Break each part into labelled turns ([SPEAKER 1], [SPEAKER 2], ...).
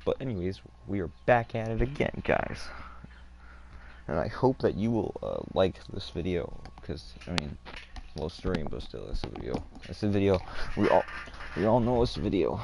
[SPEAKER 1] But anyways, we are back at it again, guys. And I hope that you will like this video, because I mean, low stream, but still, it's a video. It's a video. We all know it's a video.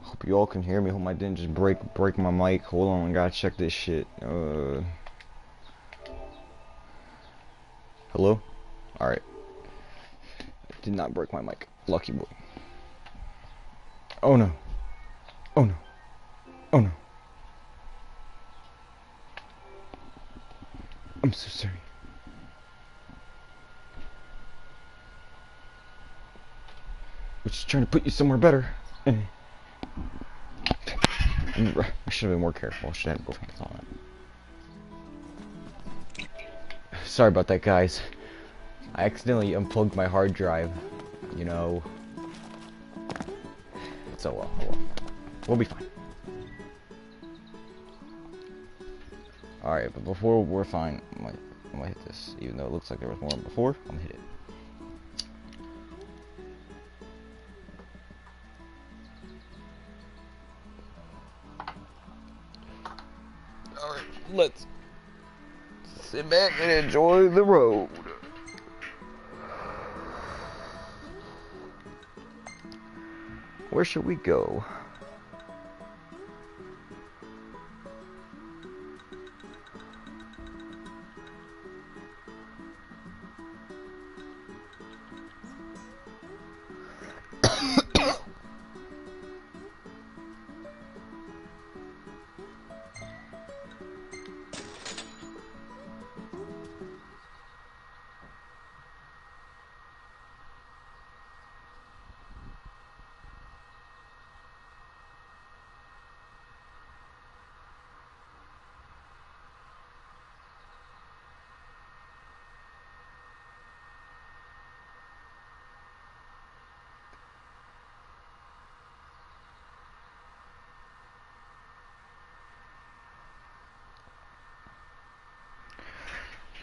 [SPEAKER 1] Hope you all can hear me. Hope I didn't just break my mic. Hold on, I gotta check this shit. Hello? Alright. Did not break my mic. Lucky boy. Oh no. Oh no. Oh no. I'm so sorry. We're just trying to put you somewhere better. I should have been more careful. I should have had both hands on it. Sorry about that, guys. I accidentally unplugged my hard drive. You know. It's oh well. Oh well. We'll be fine. Alright, but before we're fine, I'm gonna hit this. Even though it looks like there was more before, I'm gonna hit it. Alright, let's sit back and enjoy the road. Where should we go?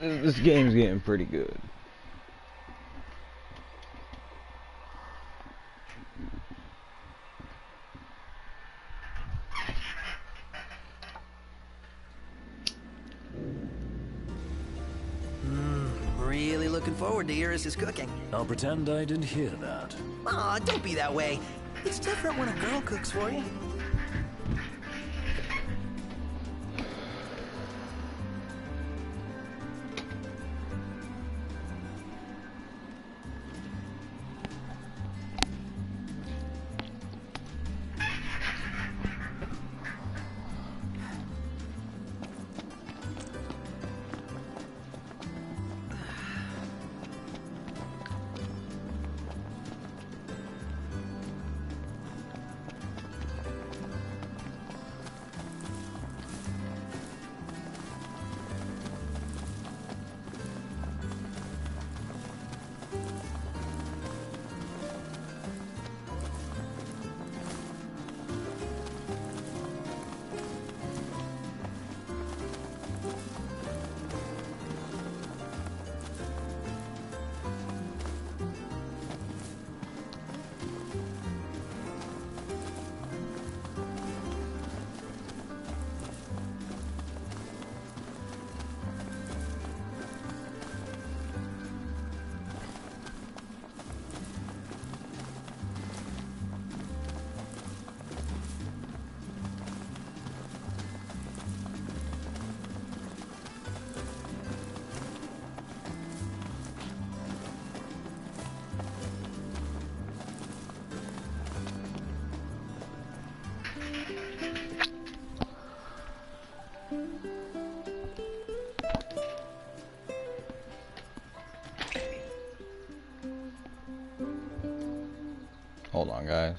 [SPEAKER 1] This game's getting pretty good.
[SPEAKER 2] Really looking forward to Iris' cooking.
[SPEAKER 3] I'll pretend I didn't hear that.
[SPEAKER 2] Aw, don't be that way. It's different when a girl cooks for you.
[SPEAKER 1] Hold on, guys.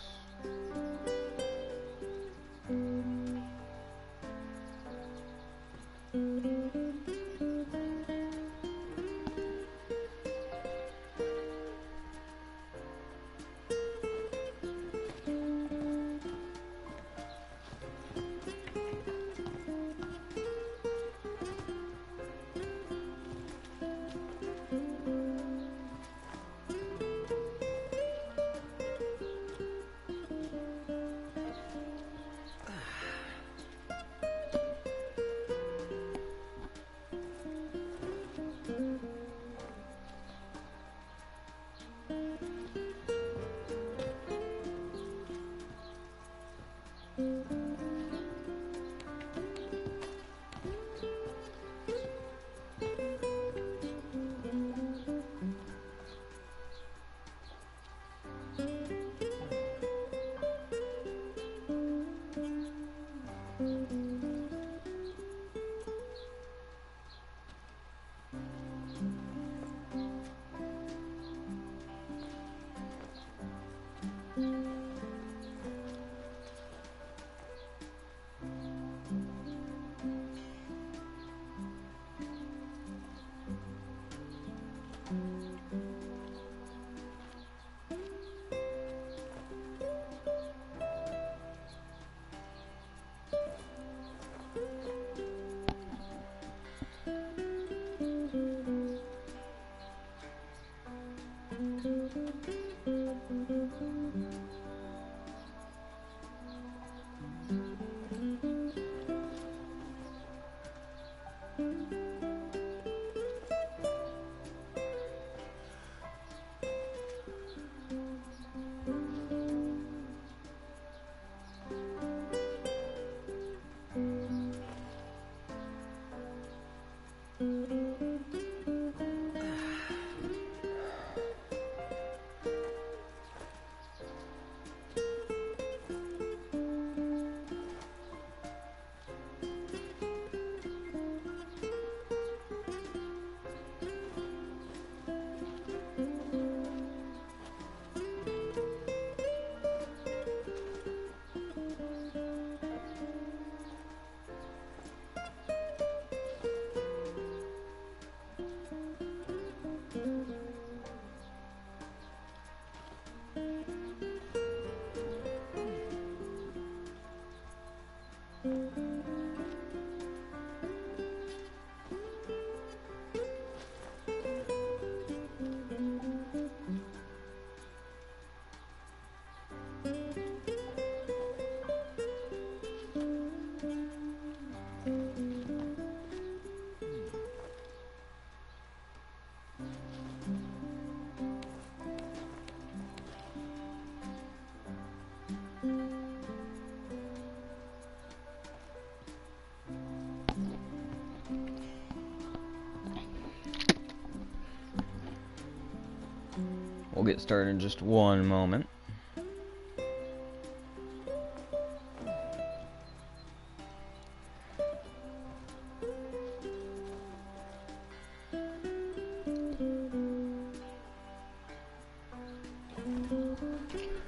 [SPEAKER 1] We'll get started in just one moment.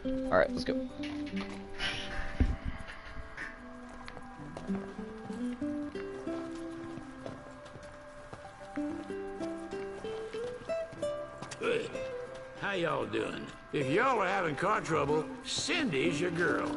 [SPEAKER 1] Alright, let's go.
[SPEAKER 4] Hey, how y'all doing? If y'all are having car trouble, Cindy's your girl.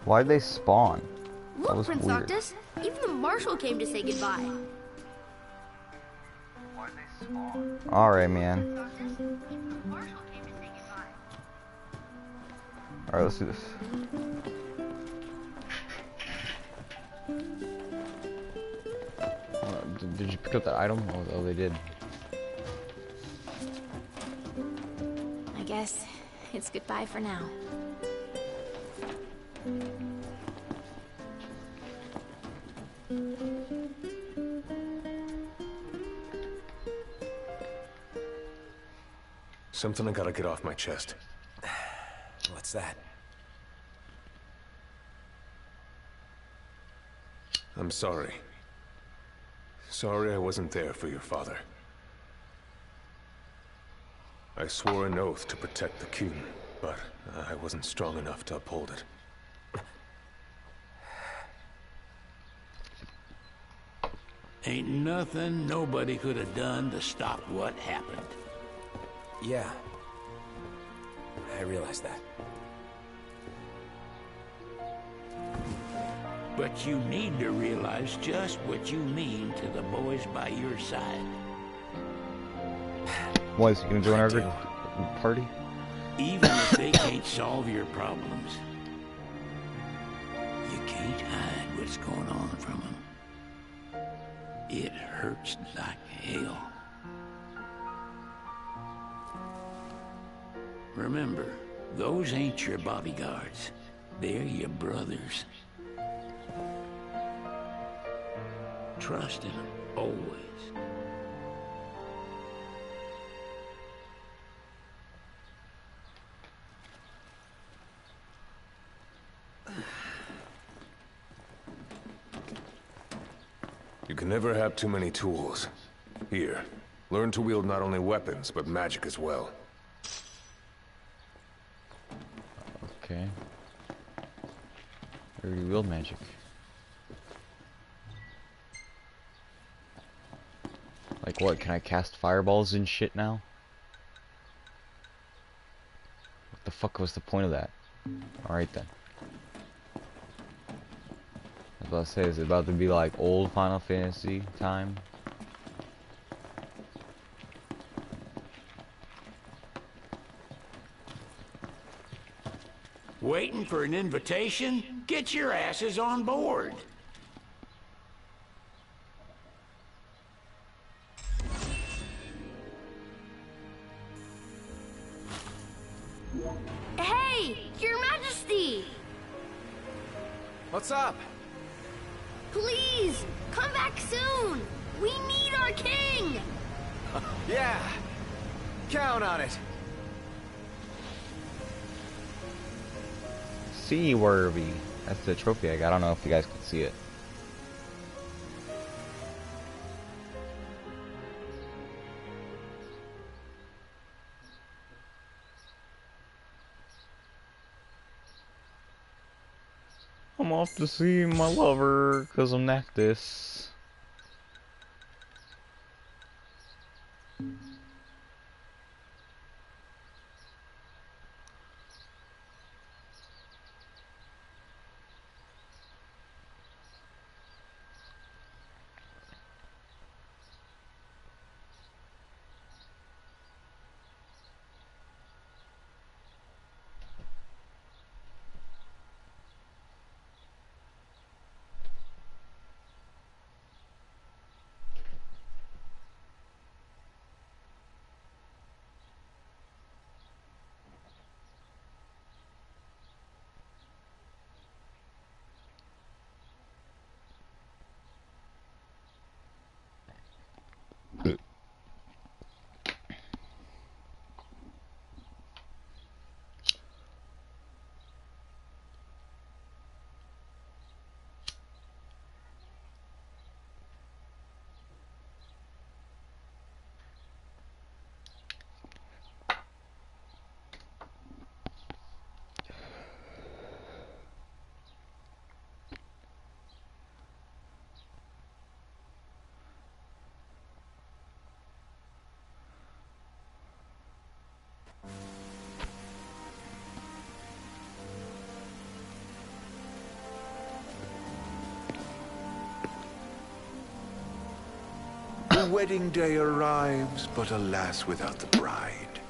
[SPEAKER 1] Why'd they spawn? That
[SPEAKER 5] Look,
[SPEAKER 1] was
[SPEAKER 5] Prince
[SPEAKER 1] weird.
[SPEAKER 5] Octus, even the marshal came to say goodbye.
[SPEAKER 1] Alright, man. Alright, let's do this. Did you pick up that item? Oh, they did.
[SPEAKER 6] I guess it's goodbye for now.
[SPEAKER 7] Something I gotta get off my chest.
[SPEAKER 2] What's that?
[SPEAKER 7] I'm sorry. Sorry I wasn't there for your father. I swore an oath to protect the king, but I wasn't strong enough to uphold it.
[SPEAKER 4] Ain't nothing nobody could have done to stop what happened.
[SPEAKER 2] Yeah. I realize that.
[SPEAKER 4] But you need to realize just what you mean to the boys by your side.
[SPEAKER 1] Why is he gonna join our party?
[SPEAKER 4] Even if they can't solve your problems, you can't hide what's going on from them. It hurts like hell. Remember, those ain't your bodyguards. They're your brothers. Trust in them, always.
[SPEAKER 7] You can never have too many tools. Here, learn to wield not only weapons, but magic as well.
[SPEAKER 1] Okay. I already wield magic. Like what, can I cast fireballs and shit now? What the fuck was the point of that? Alright then. I was about to say, is it about to be like old Final Fantasy time?
[SPEAKER 4] Waiting for an invitation? Get your asses on board.
[SPEAKER 5] Hey, Your Majesty!
[SPEAKER 2] What's up?
[SPEAKER 5] Please, come back soon! We need our king!
[SPEAKER 2] Yeah. Count on it.
[SPEAKER 1] Seaworthy. That's the trophy I got. I don't know if you guys can see it. I'm off to see my lover because I'm Nactus.
[SPEAKER 8] The wedding day arrives, but alas, without the bride.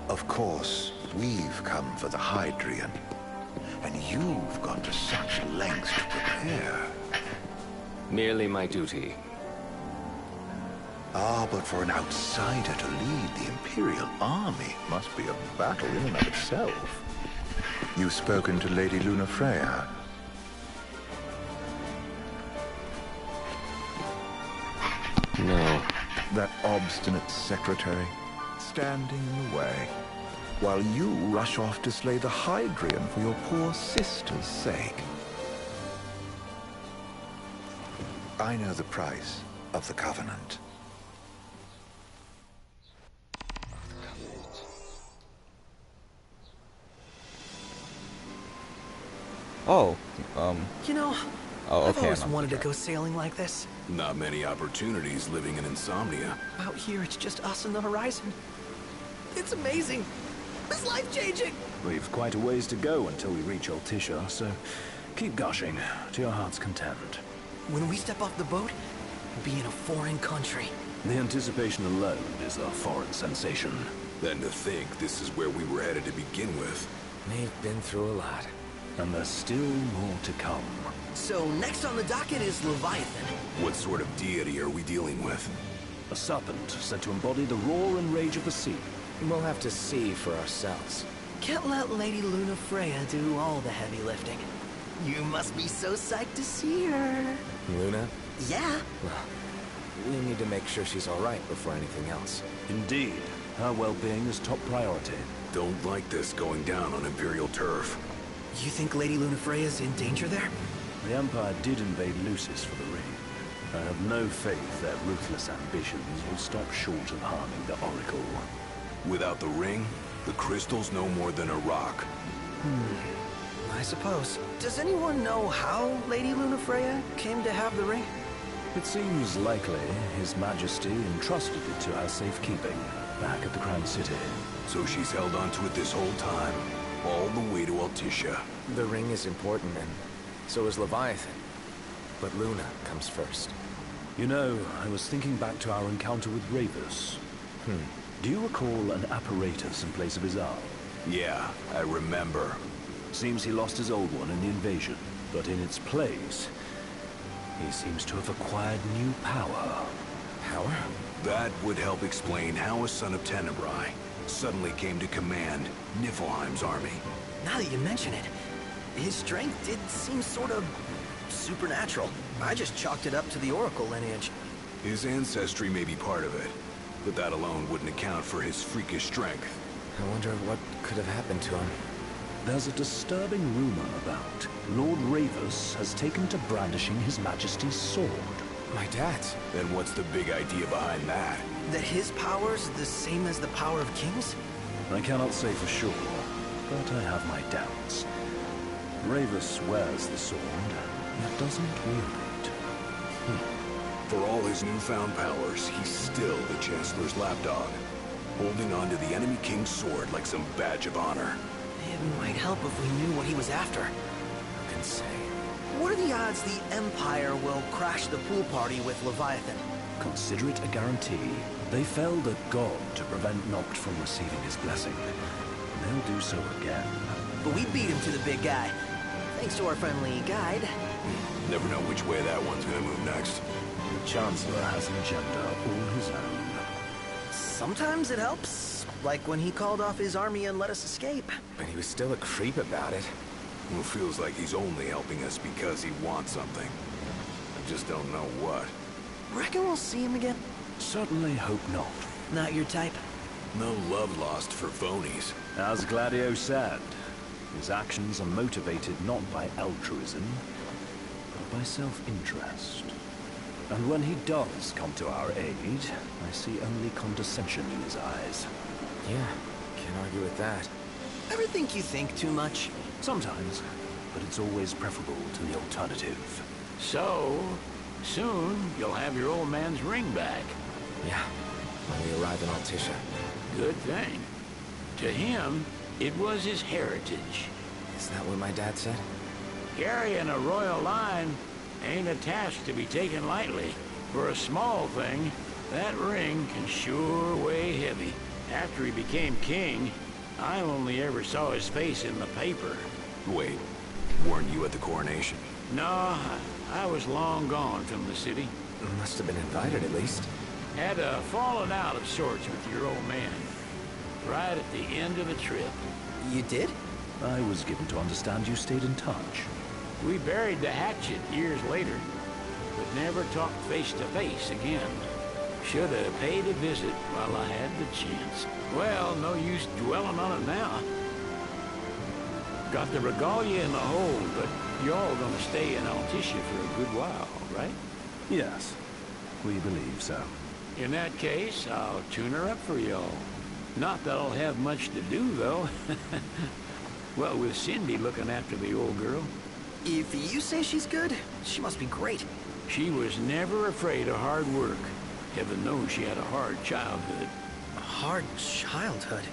[SPEAKER 8] Of course, we've come for the Hydrian, and you've gone to such lengths to prepare.
[SPEAKER 9] Merely my duty.
[SPEAKER 8] Ah, but for an outsider to lead the Imperial army must be a battle in and of itself. You've spoken to Lady Lunafreya?
[SPEAKER 9] No.
[SPEAKER 8] That obstinate secretary, standing in the way, while you rush off to slay the Hydrian for your poor sister's sake. I know the price of the Covenant.
[SPEAKER 1] Oh,
[SPEAKER 2] You know,
[SPEAKER 1] oh,
[SPEAKER 2] I've
[SPEAKER 1] okay.
[SPEAKER 2] always
[SPEAKER 1] I'm
[SPEAKER 2] wanted to
[SPEAKER 1] sorry.
[SPEAKER 2] go sailing like this.
[SPEAKER 7] Not many opportunities living in insomnia.
[SPEAKER 2] Out here, it's just us and the horizon. It's amazing. It's life-changing.
[SPEAKER 3] We've quite a ways to go until we reach Altisha, so keep gushing to your heart's content.
[SPEAKER 2] When we step off the boat, we'll be in a foreign country.
[SPEAKER 3] The anticipation alone is a foreign sensation.
[SPEAKER 7] Then to think this is where we were headed to begin with.
[SPEAKER 9] They've been through a lot.
[SPEAKER 3] And there's still more to come.
[SPEAKER 2] So next on the docket is Leviathan.
[SPEAKER 7] What sort of deity are we dealing with?
[SPEAKER 3] A serpent said to embody the roar and rage of the sea.
[SPEAKER 9] We'll have to see for ourselves.
[SPEAKER 2] Can't let Lady Lunafreya do all the heavy lifting. You must be so psyched to see her.
[SPEAKER 9] Luna?
[SPEAKER 2] Yeah.
[SPEAKER 9] Well, we need to make sure she's alright before anything else.
[SPEAKER 3] Indeed, her well-being is top priority.
[SPEAKER 7] Don't like this going down on Imperial turf.
[SPEAKER 2] You think Lady Lunafreya's in danger there?
[SPEAKER 3] The Empire did invade Lucis for the ring. I have no faith their ruthless ambitions will stop short of harming the Oracle.
[SPEAKER 7] Without the ring, the crystal's no more than a rock.
[SPEAKER 2] I suppose. Does anyone know how Lady Lunafreya came to have the ring?
[SPEAKER 3] It seems likely His Majesty entrusted it to her safekeeping back at the Crown City.
[SPEAKER 7] So she's held onto it this whole time, all the way to Altisha.
[SPEAKER 9] The ring is important, and so is Leviathan. But Luna comes first.
[SPEAKER 3] You know, I was thinking back to our encounter with Ravus. Do you recall an apparatus in place of his arm?
[SPEAKER 7] Yeah, I remember.
[SPEAKER 3] Seems he lost his old one in the invasion, but in its place, he seems to have acquired new power.
[SPEAKER 9] Power?
[SPEAKER 7] That would help explain how a son of Tenebrae suddenly came to command Niflheim's army.
[SPEAKER 2] Now that you mention it, his strength did seem sort of supernatural. I just chalked it up to the Oracle lineage.
[SPEAKER 7] His ancestry may be part of it, but that alone wouldn't account for his freakish strength.
[SPEAKER 9] I wonder what could have happened to him.
[SPEAKER 3] There's a disturbing rumor about Lord Ravus has taken to brandishing His Majesty's sword.
[SPEAKER 9] My dad's.
[SPEAKER 7] Then what's the big idea behind that?
[SPEAKER 2] That his power's the same as the power of kings?
[SPEAKER 3] I cannot say for sure, but I have my doubts. Ravus wears the sword, yet doesn't wield it.
[SPEAKER 7] For all his newfound powers, he's still the Chancellor's lapdog, holding on to the enemy king's sword like some badge of honor.
[SPEAKER 2] It might help if we knew what he was after.
[SPEAKER 9] Who can say?
[SPEAKER 2] What are the odds the Empire will crash the pool party with Leviathan?
[SPEAKER 3] Consider it a guarantee. They felled a god to prevent Noct from receiving his blessing. They'll do so again.
[SPEAKER 2] But we beat him to the big guy. Thanks to our friendly guide.
[SPEAKER 7] Never know which way that one's gonna move next.
[SPEAKER 3] The Chancellor has an agenda all his own.
[SPEAKER 2] Sometimes it helps. Like when he called off his army and let us escape.
[SPEAKER 9] But he was still a creep about it.
[SPEAKER 7] Well, feels like he's only helping us because he wants something. I just don't know what.
[SPEAKER 2] Reckon we'll see him again?
[SPEAKER 3] Certainly hope not.
[SPEAKER 2] Not your type?
[SPEAKER 7] No love lost for phonies.
[SPEAKER 3] As Gladio said, his actions are motivated not by altruism, but by self-interest. And when he does come to our aid, I see only condescension in his eyes.
[SPEAKER 9] Yeah, can't argue with that.
[SPEAKER 2] Ever think you think too much?
[SPEAKER 3] Sometimes, but it's always preferable to the alternative.
[SPEAKER 10] So, soon you'll have your old man's ring back.
[SPEAKER 9] Yeah, when we arrive in Altisha.
[SPEAKER 10] Good thing. To him, it was his heritage.
[SPEAKER 9] Is that what my dad said?
[SPEAKER 10] Carrying a royal line ain't a task to be taken lightly. For a small thing, that ring can sure weigh heavy. After he became king, I only ever saw his face in the paper.
[SPEAKER 7] Wait, weren't you at the coronation?
[SPEAKER 10] No, I was long gone from the city.
[SPEAKER 9] Must have been invited at least.
[SPEAKER 10] Had a falling out of sorts with your old man. Right at the end of the trip.
[SPEAKER 2] You did?
[SPEAKER 3] I was given to understand you stayed in touch.
[SPEAKER 10] We buried the hatchet years later, but never talked face to face again. Should have paid a visit while I had the chance. Well, no use dwelling on it now. Got the regalia in the hold, but y'all gonna stay in Altissia for a good while, right?
[SPEAKER 3] Yes, we believe so.
[SPEAKER 10] In that case, I'll tune her up for y'all. Not that I'll have much to do, though. Well, with Cindy looking after the old girl.
[SPEAKER 2] If you say she's good, she must be great.
[SPEAKER 10] She was never afraid of hard work. Heaven knows she had a hard childhood.
[SPEAKER 2] A hard childhood?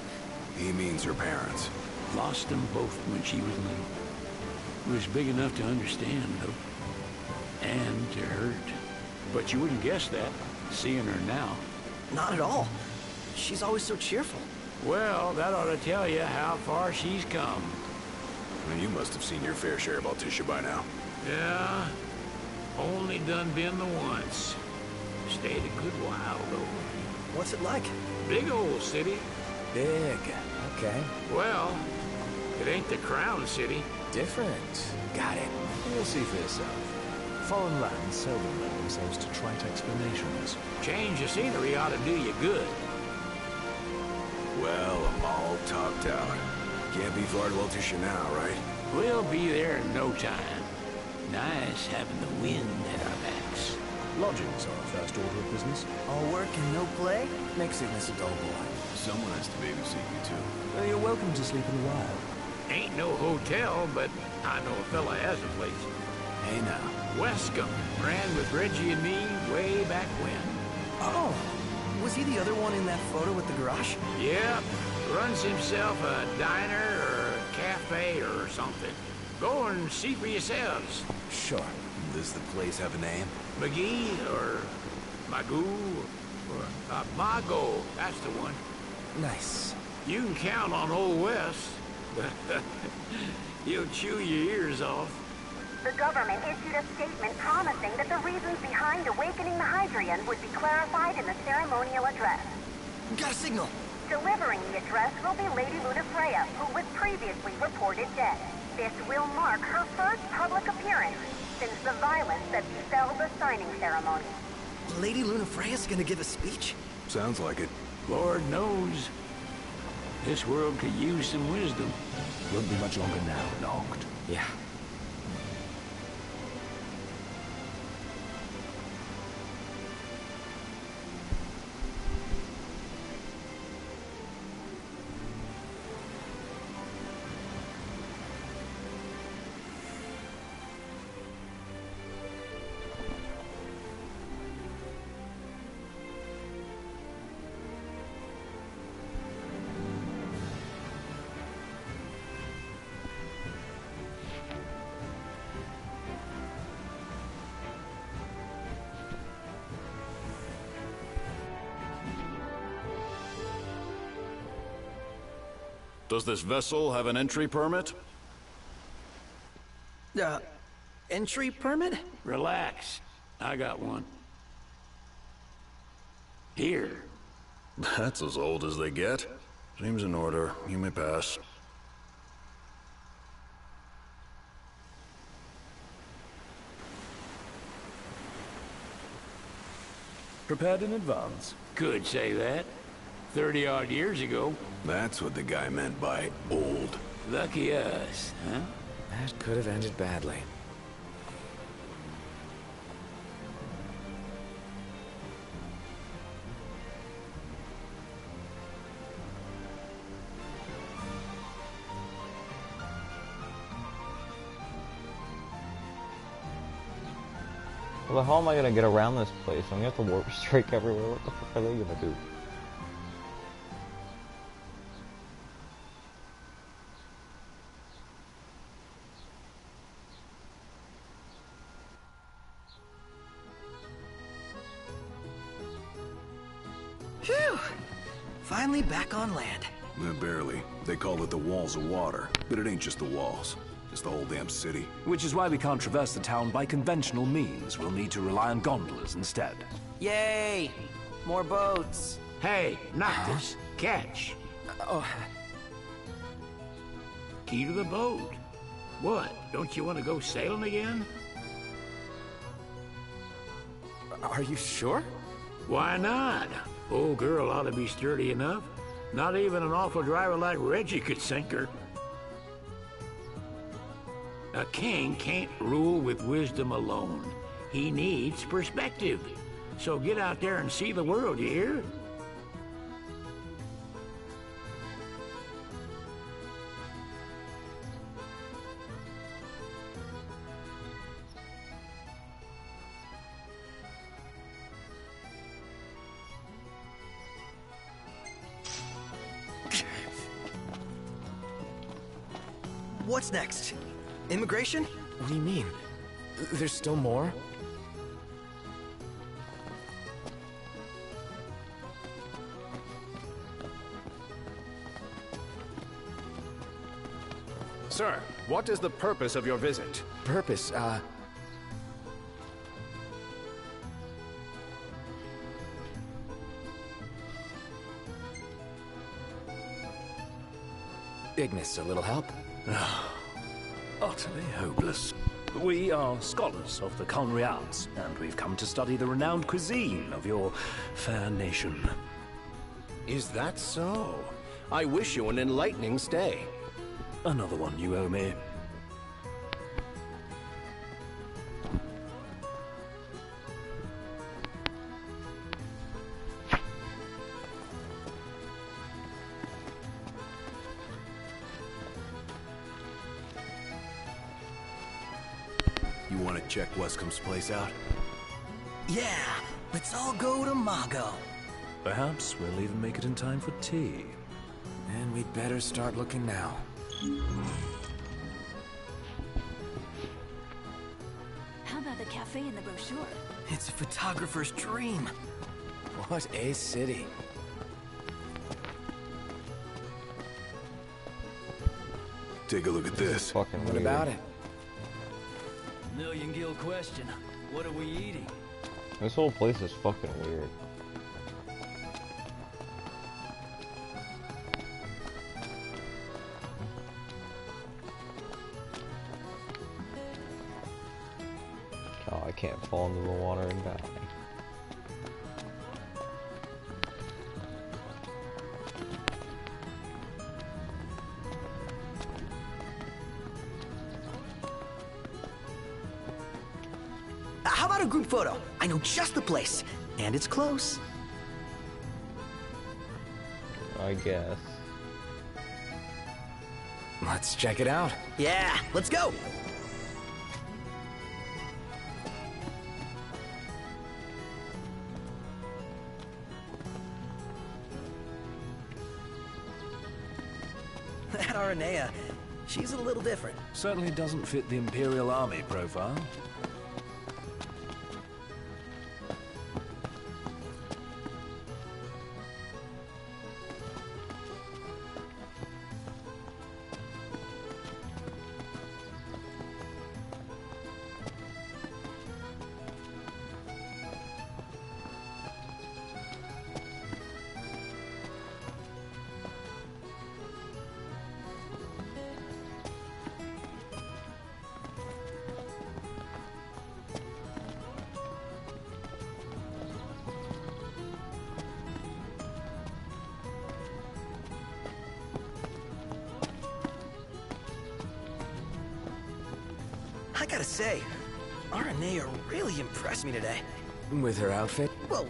[SPEAKER 7] He means her parents.
[SPEAKER 10] Lost them both when she was little. Was big enough to understand, though. And to hurt. But you wouldn't guess that, seeing her now.
[SPEAKER 2] Not at all. She's always so cheerful.
[SPEAKER 10] Well, that ought to tell you how far she's come.
[SPEAKER 7] You must have seen your fair share of Altissia by now.
[SPEAKER 10] Yeah, only done been the once. Stayed a good while, though.
[SPEAKER 2] What's it like?
[SPEAKER 10] Big old city.
[SPEAKER 9] Big. Okay.
[SPEAKER 10] Well, it ain't the crown city.
[SPEAKER 9] Different. Got it.
[SPEAKER 3] You'll see for yourself. Foreign lands seldom lend themselves to trite explanations.
[SPEAKER 10] Change of scenery ought to do you good.
[SPEAKER 7] Well, I'm all topped out. Can't be far to Altissia now, right?
[SPEAKER 10] We'll be there in no time. Nice having the wind at our backs.
[SPEAKER 3] Lodgings are our first order of business.
[SPEAKER 2] All work and no play? Makes sickness a dull boy.
[SPEAKER 7] Someone has to babysit you, too.
[SPEAKER 3] Well, you're welcome to sleep in the wild.
[SPEAKER 10] Ain't no hotel, but I know a fella has a place.
[SPEAKER 7] Hey, now.
[SPEAKER 10] Wescombe ran with Reggie and me way back when.
[SPEAKER 2] Oh, was he the other one in that photo with the garage?
[SPEAKER 10] Yep, runs himself a diner or a cafe or something. Go and see for yourselves.
[SPEAKER 9] Sure.
[SPEAKER 7] Does the place have a name?
[SPEAKER 10] McGee or Magoo or Mago, that's the one.
[SPEAKER 9] Nice.
[SPEAKER 10] You can count on Old Wes. He'll chew your ears off.
[SPEAKER 11] The government issued a statement promising that the reasons behind awakening the Hydrian would be clarified in the ceremonial address.
[SPEAKER 2] Got a signal.
[SPEAKER 11] Delivering the address will be Lady Lunafreya, who was previously reported dead. This will mark her first public appearance since the violence that befell the signing ceremony.
[SPEAKER 2] Lady Lunafreya's gonna give a speech?
[SPEAKER 7] Sounds like it.
[SPEAKER 10] Lord knows. This world could use some wisdom.
[SPEAKER 3] Won't be much longer now, Noct.
[SPEAKER 9] Yeah.
[SPEAKER 12] Does this vessel have an entry permit?
[SPEAKER 2] Entry permit?
[SPEAKER 10] Relax. I got one. Here.
[SPEAKER 12] That's as old as they get. Seems in order. You may pass.
[SPEAKER 3] Prepared in advance?
[SPEAKER 10] Could say that. 30-odd years ago.
[SPEAKER 7] That's what the guy meant by old.
[SPEAKER 10] Lucky us, huh?
[SPEAKER 9] That could have ended badly.
[SPEAKER 1] Well, the hell am I gonna get around this place? I'm gonna have to warp strike everywhere. What the fuck are they gonna do?
[SPEAKER 2] Phew! Finally back on land.
[SPEAKER 7] Barely. They call it the walls of water, but it ain't just the walls. Just the whole damn city.
[SPEAKER 3] Which is why we can't traverse the town by conventional means. We'll need to rely on gondolas instead.
[SPEAKER 2] Yay! More boats.
[SPEAKER 10] Hey, Noctis, catch.
[SPEAKER 2] Oh.
[SPEAKER 10] Key to the boat. What, don't you want to go sailing again?
[SPEAKER 9] Are you sure?
[SPEAKER 10] Why not? Old girl ought to be sturdy enough. Not even an awful driver like Reggie could sink her. A king can't rule with wisdom alone. He needs perspective. So get out there and see the world, you hear?
[SPEAKER 2] What's next? Immigration?
[SPEAKER 9] What do you mean? There's still more?
[SPEAKER 13] Sir, what is the purpose of your visit?
[SPEAKER 9] Purpose, Ignis, a little help?
[SPEAKER 3] Utterly hopeless. We are scholars of the culinary arts, and we've come to study the renowned cuisine of your fair nation.
[SPEAKER 13] Is that so? I wish you an enlightening stay.
[SPEAKER 3] Another one you owe me.
[SPEAKER 7] You want to check Wescom's place out?
[SPEAKER 2] Yeah, let's all go to Mago.
[SPEAKER 3] Perhaps we'll even make it in time for tea.
[SPEAKER 9] And we'd better start looking now.
[SPEAKER 6] How about the cafe in the brochure?
[SPEAKER 2] It's a photographer's dream.
[SPEAKER 9] What a city.
[SPEAKER 7] Take a look at this.
[SPEAKER 1] Fucking
[SPEAKER 9] What
[SPEAKER 1] weird.
[SPEAKER 9] about it?
[SPEAKER 14] Million gill question. What are we eating?
[SPEAKER 1] This whole place is fucking weird. Oh, I can't fall into the water and die.
[SPEAKER 2] How about a group photo? I know just the place, and it's close.
[SPEAKER 1] I guess.
[SPEAKER 9] Let's check it out.
[SPEAKER 2] Yeah, let's go. That Aranea, she's a little different.
[SPEAKER 3] Certainly doesn't fit the Imperial Army profile.
[SPEAKER 2] I gotta say, Aranea really impressed me today.
[SPEAKER 9] With her outfit?
[SPEAKER 2] Well,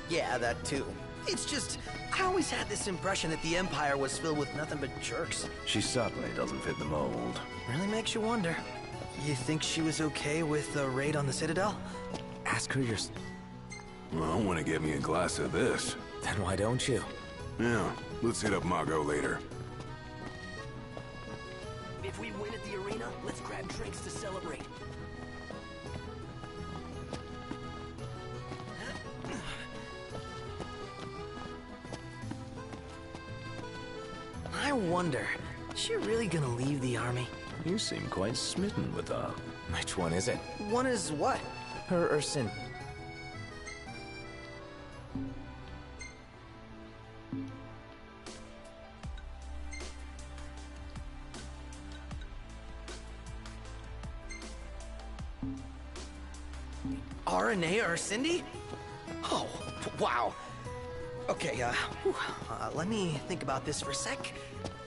[SPEAKER 2] yeah, that too. It's just, I always had this impression that the Empire was filled with nothing but jerks.
[SPEAKER 3] She certainly doesn't fit the mold.
[SPEAKER 2] Really makes you wonder. You think she was okay with the raid on the Citadel?
[SPEAKER 9] Ask her your...
[SPEAKER 7] Well, want to get me a glass of this.
[SPEAKER 9] Then why don't you?
[SPEAKER 7] Yeah, let's hit up Mago later.
[SPEAKER 2] If we win at the arena, let's grab drinks to celebrate. I wonder, is she really gonna leave the army?
[SPEAKER 3] You seem quite smitten with her.
[SPEAKER 9] Which one is it?
[SPEAKER 2] One is what?
[SPEAKER 9] Her Ursin.
[SPEAKER 2] RNA or Cindy? Oh, wow. Okay, let me think about this for a sec.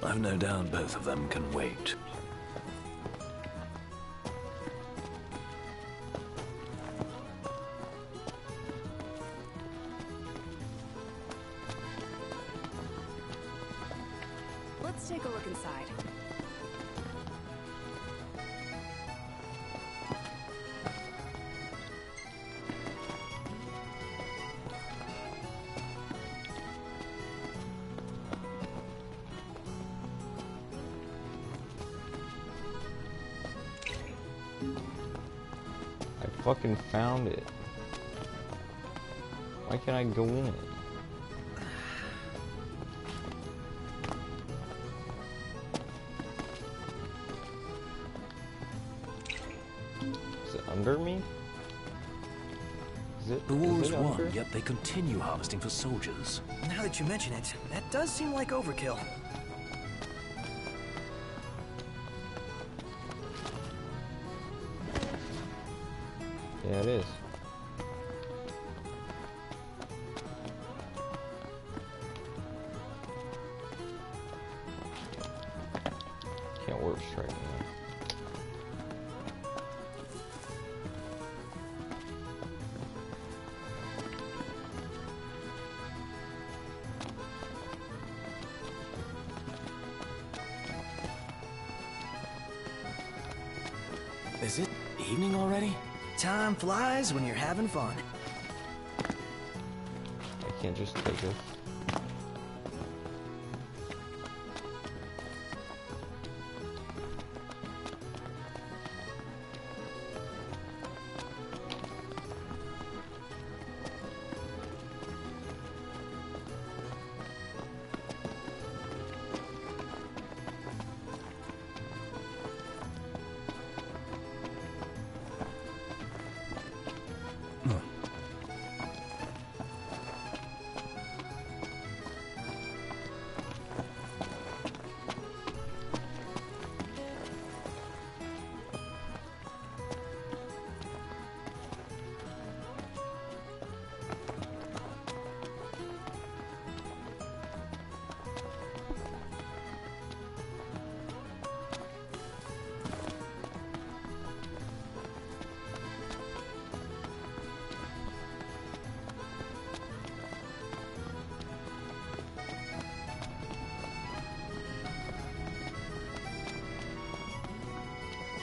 [SPEAKER 3] I've no doubt both of them can wait.
[SPEAKER 15] Let's take a look inside.
[SPEAKER 1] I fucking found it. Why can't I go in it? Is it under me?
[SPEAKER 3] The war
[SPEAKER 1] is
[SPEAKER 3] is
[SPEAKER 1] it
[SPEAKER 3] won,
[SPEAKER 1] under?
[SPEAKER 3] yet they continue harvesting for soldiers.
[SPEAKER 2] Now that you mention it, that does seem like overkill.
[SPEAKER 1] Yeah, it is. Can't warp strike me.
[SPEAKER 9] Is it evening already?
[SPEAKER 2] Time flies when you're having fun.
[SPEAKER 1] I can't just take it.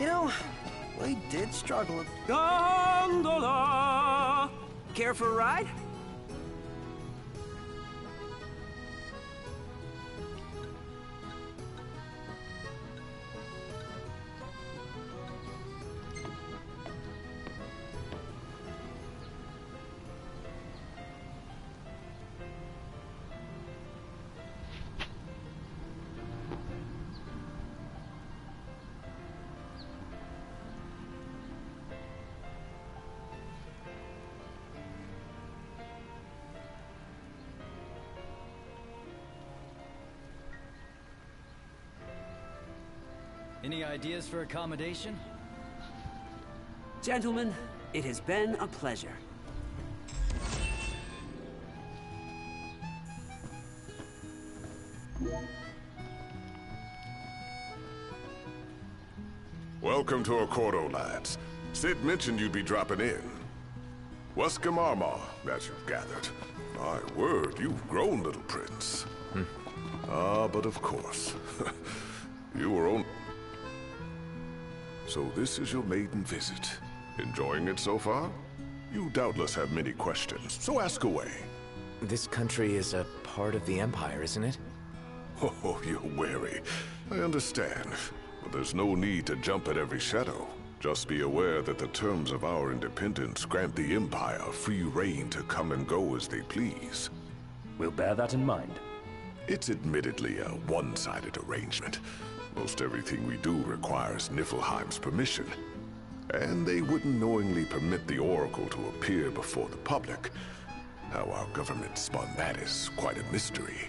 [SPEAKER 2] You know, we did struggle.
[SPEAKER 16] Gondola! Care for a ride?
[SPEAKER 14] Any ideas for accommodation?
[SPEAKER 16] Gentlemen, it has been a pleasure.
[SPEAKER 7] Welcome to Accordo, lads. Sid mentioned you'd be dropping in. Wescamarma, as you've gathered. My word, you've grown, little prince. Ah, but of course. You were on... So this is your maiden visit. Enjoying it so far? You doubtless have many questions, so ask away.
[SPEAKER 9] This country is a part of the Empire, isn't it?
[SPEAKER 7] Oh, you're wary. I understand. But there's no need to jump at every shadow. Just be aware that the terms of our independence grant the Empire free reign to come and go as they please.
[SPEAKER 3] We'll bear that in mind.
[SPEAKER 7] It's admittedly a one-sided arrangement. Most everything we do requires Niflheim's permission. And they wouldn't knowingly permit the Oracle to appear before the public. How our government spun that is quite a mystery.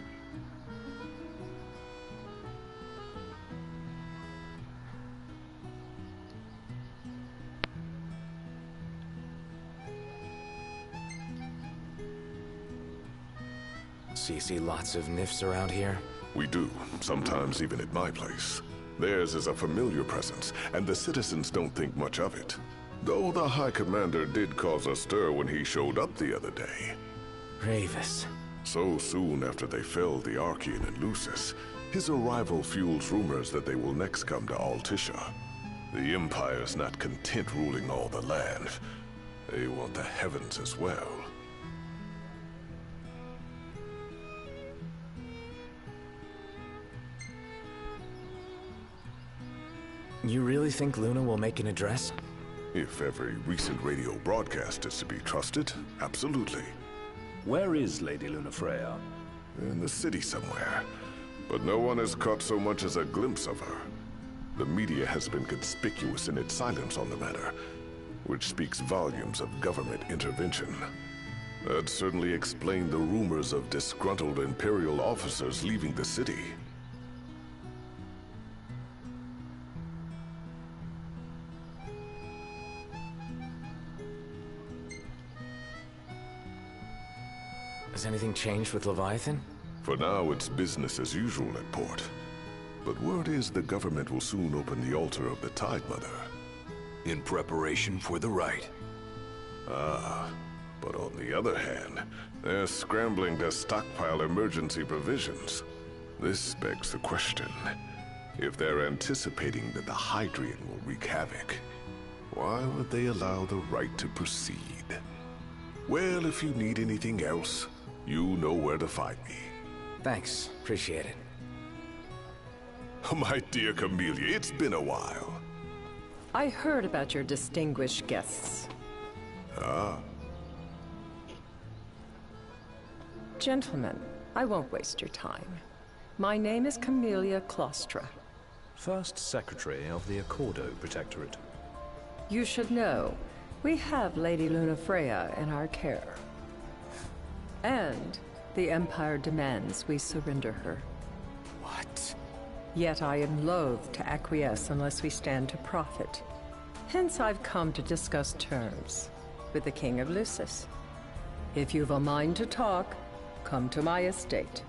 [SPEAKER 9] So you see lots of Nifs around here?
[SPEAKER 7] We do, sometimes even at my place. Theirs is a familiar presence, and the citizens don't think much of it. Though the High Commander did cause a stir when he showed up the other day.
[SPEAKER 9] Ravis.
[SPEAKER 7] So soon after they felled the Archean and Lucis, his arrival fuels rumors that they will next come to Altisha. The Empire's not content ruling all the land. They want the heavens as well.
[SPEAKER 9] You really think Luna will make an address?
[SPEAKER 7] If every recent radio broadcast is to be trusted, absolutely.
[SPEAKER 3] Where is Lady Lunafreya?
[SPEAKER 7] In the city somewhere. But no one has caught so much as a glimpse of her. The media has been conspicuous in its silence on the matter, which speaks volumes of government intervention. That certainly explained the rumors of disgruntled Imperial officers leaving the city.
[SPEAKER 9] Has anything changed with Leviathan?
[SPEAKER 7] For now, it's business as usual at port. But word is the government will soon open the altar of the Tide Mother.
[SPEAKER 12] In preparation for the rite.
[SPEAKER 7] Ah, but on the other hand, they're scrambling to stockpile emergency provisions. This begs the question. If they're anticipating that the Hydrian will wreak havoc, why would they allow the rite to proceed? Well, if you need anything else, you know where to find me.
[SPEAKER 9] Thanks. Appreciate it.
[SPEAKER 7] My dear Camellia, it's been a while.
[SPEAKER 17] I heard about your distinguished guests.
[SPEAKER 7] Ah.
[SPEAKER 17] Gentlemen, I won't waste your time. My name is Camellia Claustra.
[SPEAKER 3] First Secretary of the Accordo Protectorate.
[SPEAKER 17] You should know, we have Lady Lunafreya in our care. And the Empire demands we surrender her.
[SPEAKER 9] What?
[SPEAKER 17] Yet I am loath to acquiesce unless we stand to profit. Hence I've come to discuss terms with the King of Lucis. If you've a mind to talk, come to my estate.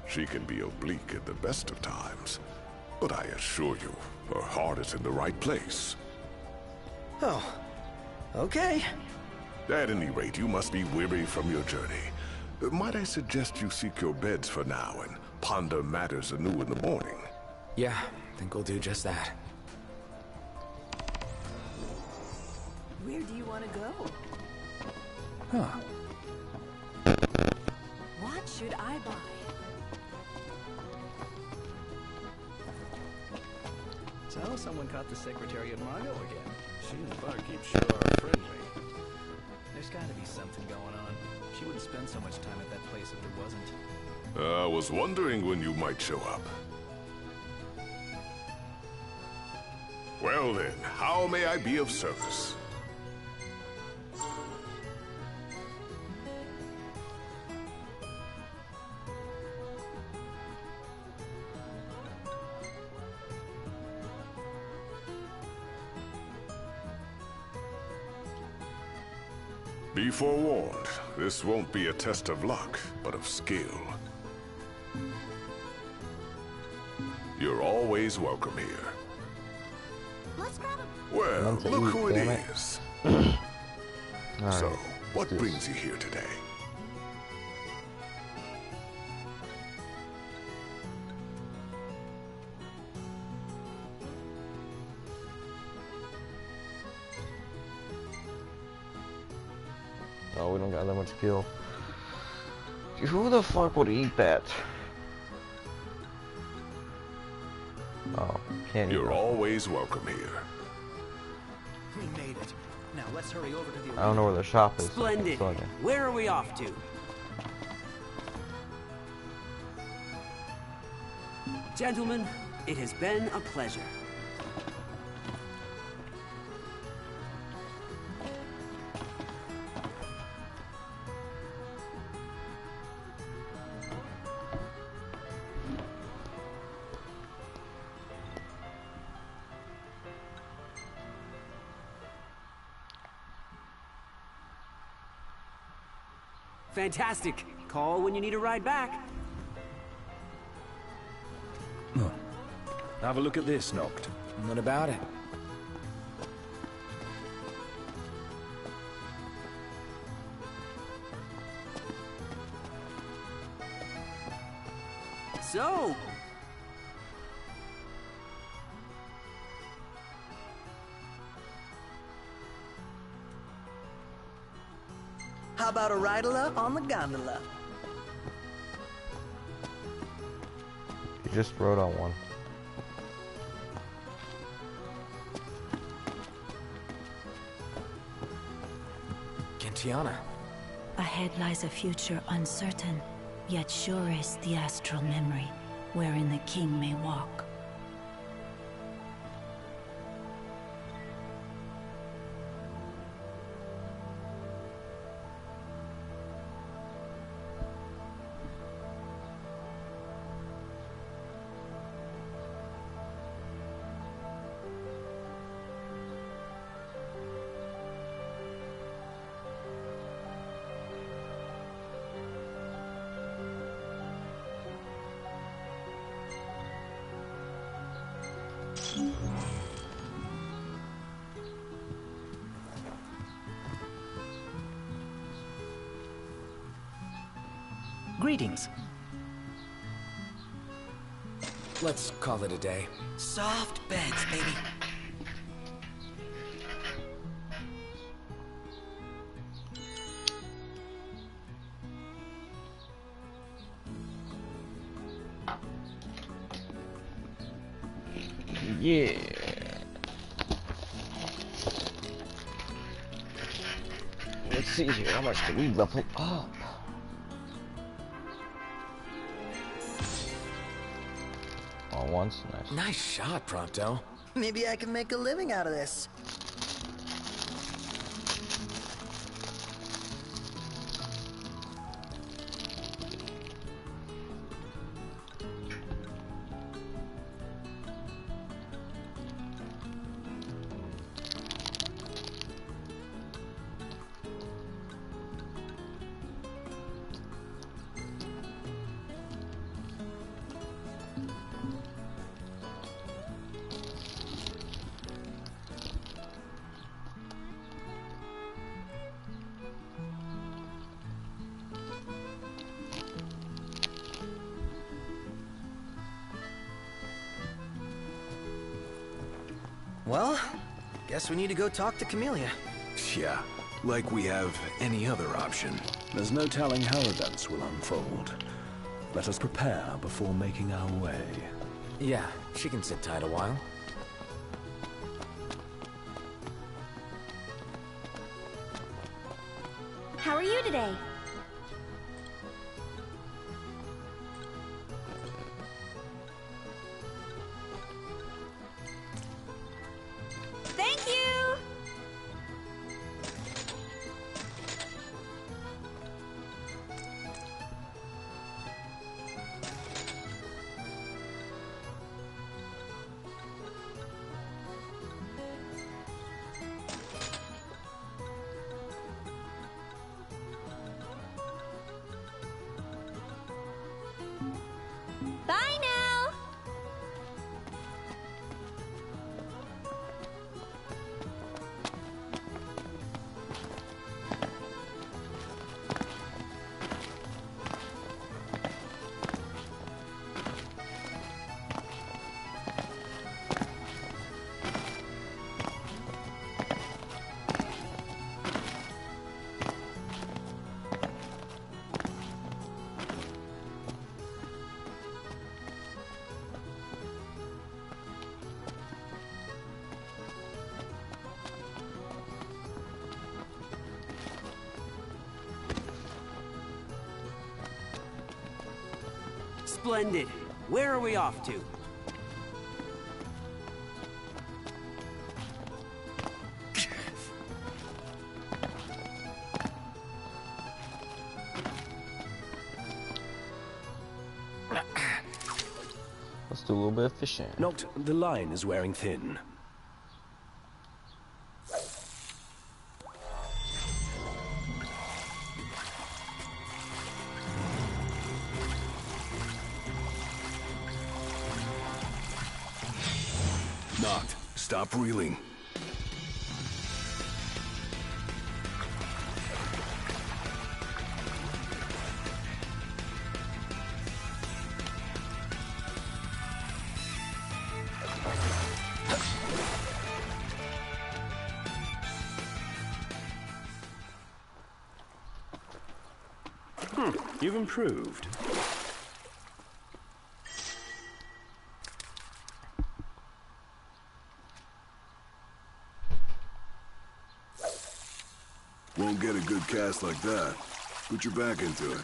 [SPEAKER 7] She can be oblique at the best of times, but I assure you, her heart is in the right place.
[SPEAKER 2] Oh, okay.
[SPEAKER 7] At any rate, you must be weary from your journey. Might I suggest you seek your beds for now and ponder matters anew in the morning?
[SPEAKER 9] Yeah, I think we'll do just that.
[SPEAKER 16] Where do you want to go?
[SPEAKER 9] Huh.
[SPEAKER 16] What should I buy?
[SPEAKER 14] So, someone caught the Secretary of Margot again.
[SPEAKER 13] She and the barkeep sure are friendly.
[SPEAKER 14] There's gotta be something going on. She wouldn't spend so much time at that place if there wasn't.
[SPEAKER 7] I was wondering when you might show up. Well then, how may I be of service? Be forewarned, this won't be a test of luck, but of skill. You're always welcome here.
[SPEAKER 5] Let's grab a...
[SPEAKER 7] Well,
[SPEAKER 1] to
[SPEAKER 7] look
[SPEAKER 1] eat,
[SPEAKER 7] who it
[SPEAKER 1] damn it.
[SPEAKER 7] is.
[SPEAKER 1] Alright,
[SPEAKER 7] So, what
[SPEAKER 1] let's
[SPEAKER 7] brings you here today?
[SPEAKER 1] Oh, we don't got that much skill. Dude, who the fuck would eat that? Oh, can't eat
[SPEAKER 7] You're
[SPEAKER 1] that.
[SPEAKER 7] always welcome here.
[SPEAKER 2] We made it. Now let's hurry over to the...
[SPEAKER 1] I don't know where the shop is.
[SPEAKER 16] Splendid.
[SPEAKER 1] So I can-
[SPEAKER 16] Where are we off to?
[SPEAKER 18] Gentlemen, it has been a pleasure. Fantastic. Call when you need a ride back.
[SPEAKER 3] Have a look at this, Noct.
[SPEAKER 9] What about it?
[SPEAKER 18] So...
[SPEAKER 2] How about a ride-a on the gondola?
[SPEAKER 1] You just rode on one.
[SPEAKER 9] Gentiana.
[SPEAKER 19] Ahead lies a future uncertain, yet sure is the astral memory, wherein the king may walk.
[SPEAKER 14] Greetings.
[SPEAKER 9] Let's call it a day.
[SPEAKER 2] Soft beds, baby.
[SPEAKER 1] Yeah. Let's see here. How much can we level up? All once, nice.
[SPEAKER 9] Nice shot, Prompto.
[SPEAKER 2] Maybe I can make a living out of this. Well, guess we need to go talk to Camellia.
[SPEAKER 3] Yeah, like we have any other option. There's no telling how events will unfold. Let us prepare before making our way.
[SPEAKER 9] Yeah, she can sit tight a while.
[SPEAKER 5] How are you today? Thank you! Bye now!
[SPEAKER 18] Splendid. Where are we off to?
[SPEAKER 1] Let's do a little bit of fishing.
[SPEAKER 3] Noct, the line is wearing thin.
[SPEAKER 12] Noct, stop reeling.
[SPEAKER 3] You've improved.
[SPEAKER 12] Won't get a good cast like that. Put your back into it.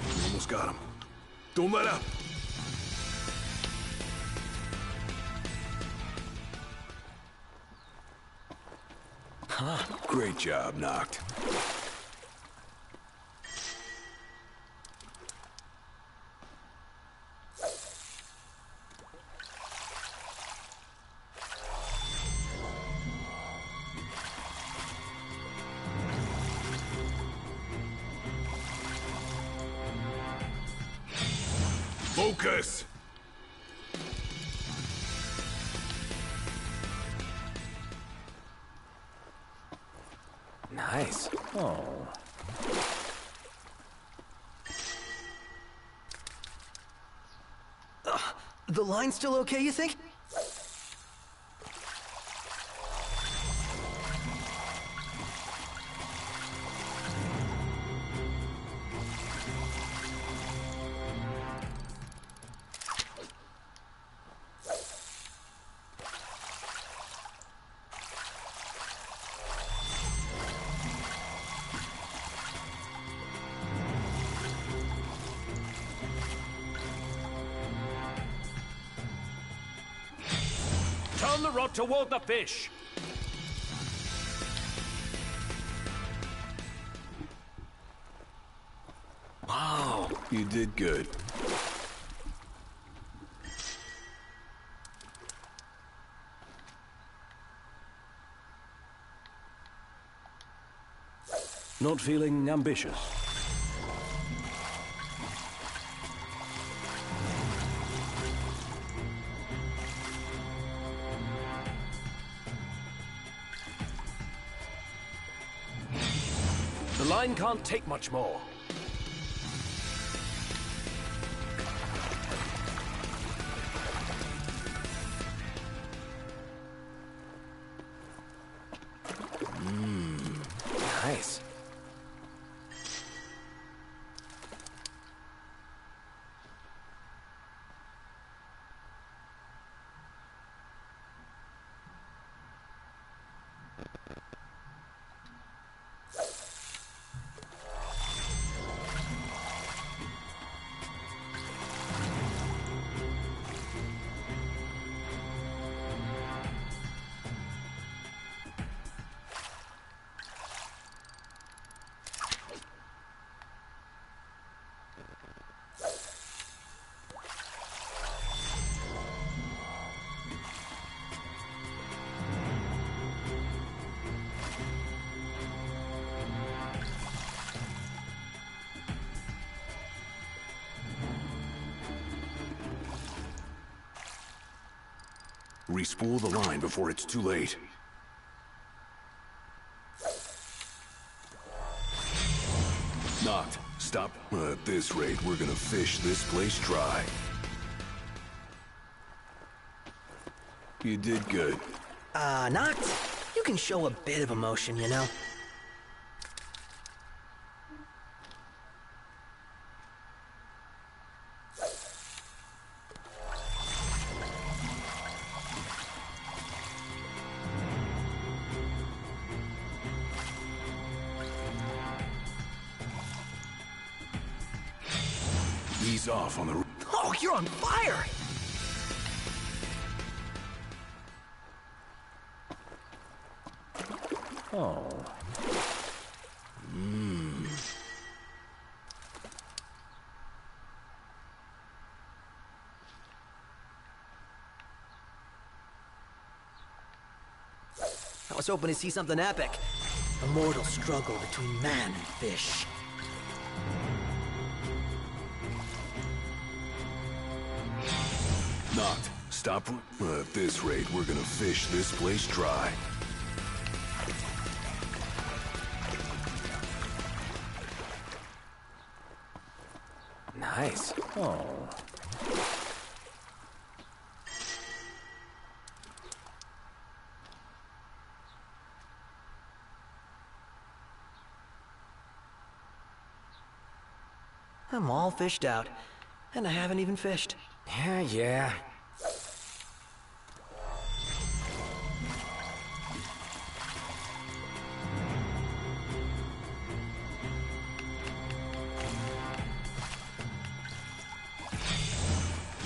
[SPEAKER 12] You almost got him. Don't let up! Great job, Noct. Focus!
[SPEAKER 9] Nice.
[SPEAKER 3] Oh.
[SPEAKER 2] The line's still okay, you think?
[SPEAKER 3] Turn the rod toward the fish.
[SPEAKER 12] Wow, you did good.
[SPEAKER 3] Not feeling ambitious. The line can't take much more.
[SPEAKER 9] Nice.
[SPEAKER 12] Respool the line before it's too late. Noct, Stop. At this rate, we're gonna fish this place dry. You did good.
[SPEAKER 2] Noct, you can show a bit of emotion, you know?
[SPEAKER 12] Ease off on the...
[SPEAKER 2] Oh, you're on fire!
[SPEAKER 3] Oh.
[SPEAKER 2] I was hoping to see something epic. A mortal struggle between man and fish.
[SPEAKER 12] Noct. Stop. At this rate, we're gonna fish this place dry.
[SPEAKER 9] Nice.
[SPEAKER 3] Oh.
[SPEAKER 2] I'm all fished out, and I haven't even fished.
[SPEAKER 9] Yeah.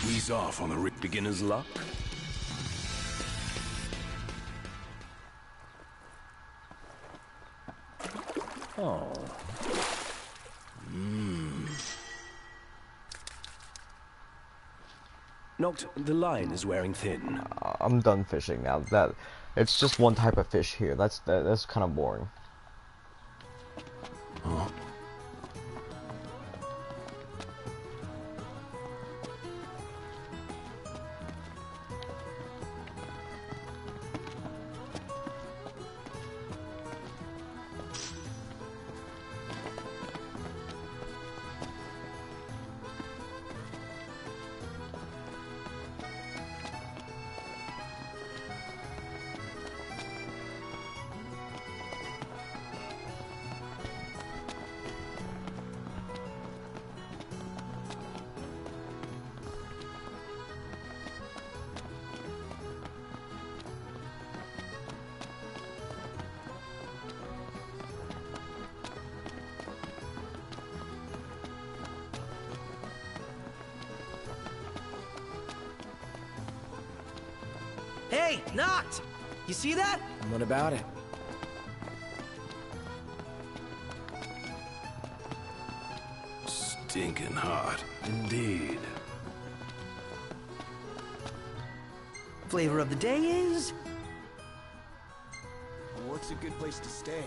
[SPEAKER 12] Ease off on the
[SPEAKER 3] Beginner's luck? Oh. Noct, the line is wearing thin.
[SPEAKER 1] I'm done fishing now. It's just one type of fish here. That's kind of boring.
[SPEAKER 2] Hey, Noct! You see that?
[SPEAKER 9] What about it?
[SPEAKER 12] stinking hot.
[SPEAKER 3] Indeed.
[SPEAKER 2] Flavor of the day is...
[SPEAKER 14] What's a good place to stay?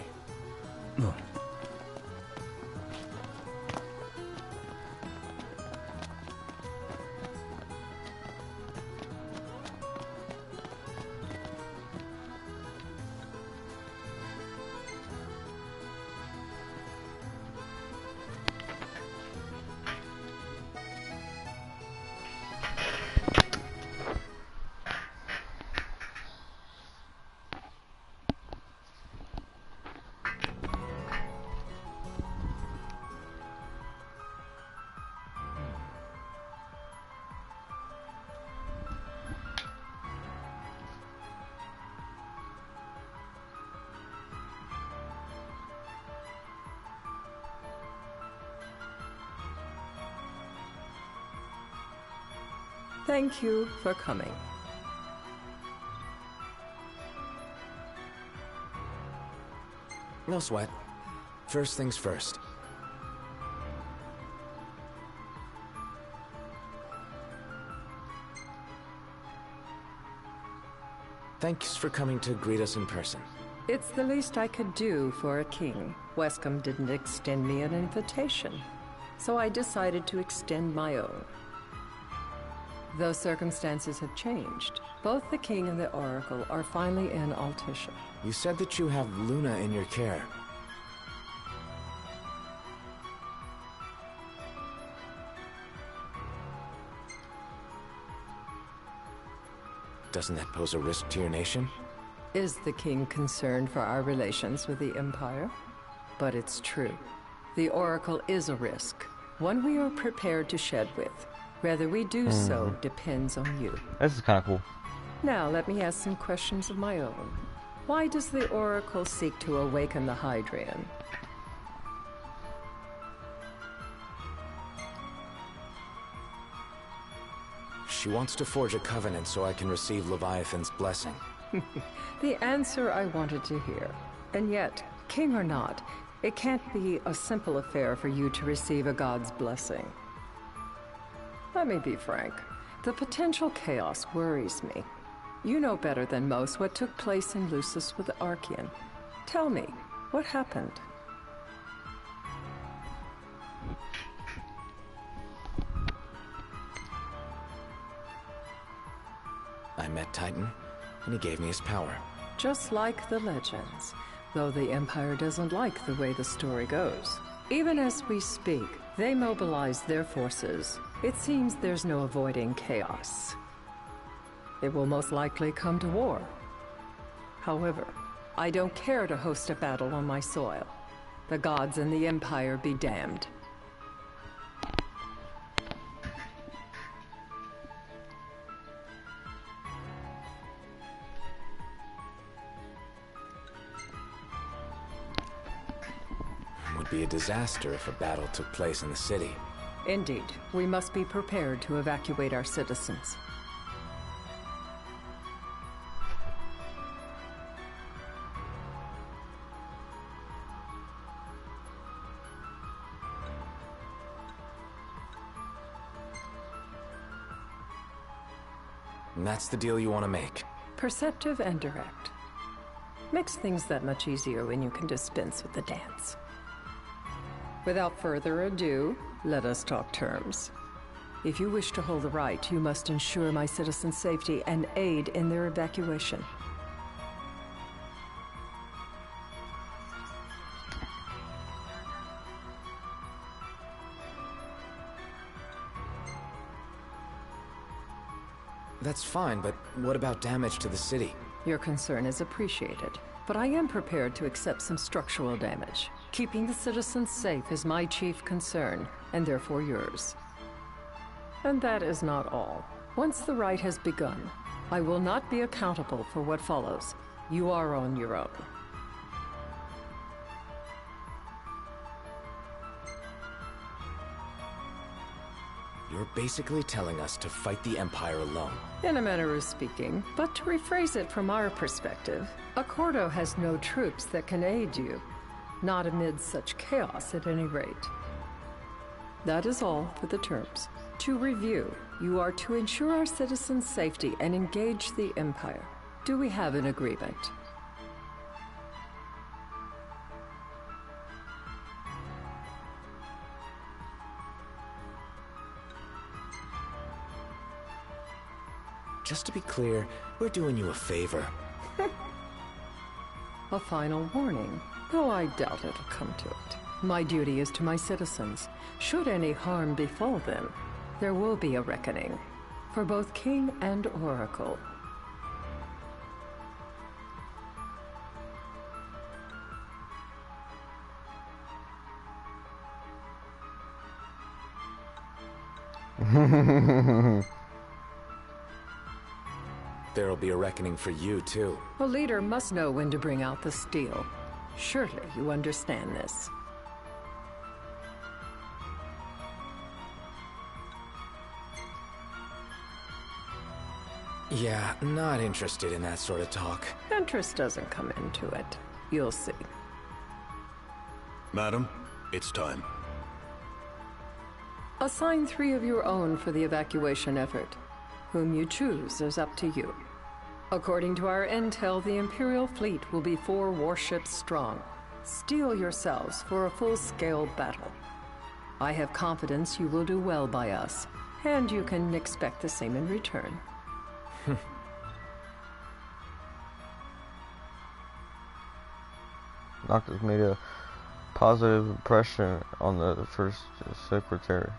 [SPEAKER 3] No.
[SPEAKER 17] Thank you for coming.
[SPEAKER 9] No sweat. First things first. Thanks for coming to greet us in person.
[SPEAKER 17] It's the least I could do for a king. Wescom didn't extend me an invitation, so I decided to extend my own. Though circumstances have changed, both the king and the oracle are finally in Altisha.
[SPEAKER 9] You said that you have Luna in your care. Doesn't that pose a risk to your nation?
[SPEAKER 17] Is the king concerned for our relations with the Empire? But it's true. The Oracle is a risk, one we are prepared to shed with. Whether we do so depends on you.
[SPEAKER 1] This is kind of cool.
[SPEAKER 17] Now, let me ask some questions of my own. Why does the Oracle seek to awaken the Hydrian?
[SPEAKER 9] She wants to forge a covenant so I can receive Leviathan's blessing.
[SPEAKER 17] The answer I wanted to hear. And yet, king or not, it can't be a simple affair for you to receive a god's blessing. Let me be frank. The potential chaos worries me. You know better than most what took place in Lucis with the Archean. Tell me, what happened?
[SPEAKER 9] I met Titan, and he gave me his power.
[SPEAKER 17] Just like the legends, though the Empire doesn't like the way the story goes. Even as we speak, they mobilize their forces. It seems there's no avoiding chaos. It will most likely come to war. However, I don't care to host a battle on my soil. The gods and the Empire be damned.
[SPEAKER 9] It would be a disaster if a battle took place in the city.
[SPEAKER 17] Indeed, we must be prepared to evacuate our citizens.
[SPEAKER 9] And that's the deal you want to make.
[SPEAKER 17] Perceptive and direct. Makes things that much easier when you can dispense with the dance. Without further ado, let us talk terms. If you wish to hold the right, you must ensure my citizens' safety and aid in their evacuation.
[SPEAKER 9] That's fine, but what about damage to the city?
[SPEAKER 17] Your concern is appreciated, but I am prepared to accept some structural damage. Keeping the citizens safe is my chief concern, and therefore yours. And that is not all. Once the rite has begun, I will not be accountable for what follows. You are on your own.
[SPEAKER 9] You're basically telling us to fight the Empire alone.
[SPEAKER 17] In a manner of speaking, but to rephrase it from our perspective, Accordo has no troops that can aid you. Not amid such chaos, at any rate. That is all for the terms. To review, you are to ensure our citizens' safety and engage the Empire. Do we have an agreement?
[SPEAKER 9] Just to be clear, we're doing you a favor.
[SPEAKER 17] A final warning, though I doubt it'll come to it. My duty is to my citizens. Should any harm befall them, there will be a reckoning. For both King and Oracle.
[SPEAKER 9] There'll be a reckoning for you, too.
[SPEAKER 17] A leader must know when to bring out the steel. Surely you understand this.
[SPEAKER 9] Yeah, not interested in that sort of talk.
[SPEAKER 17] Interest doesn't come into it. You'll see.
[SPEAKER 12] Madam, it's time.
[SPEAKER 17] Assign 3 of your own for the evacuation effort. Whom you choose is up to you. According to our intel, the Imperial fleet will be 4 warships strong. Steel yourselves for a full-scale battle. I have confidence you will do well by us, and you can expect the same in return.
[SPEAKER 1] Doctor's made a positive impression on the first secretary.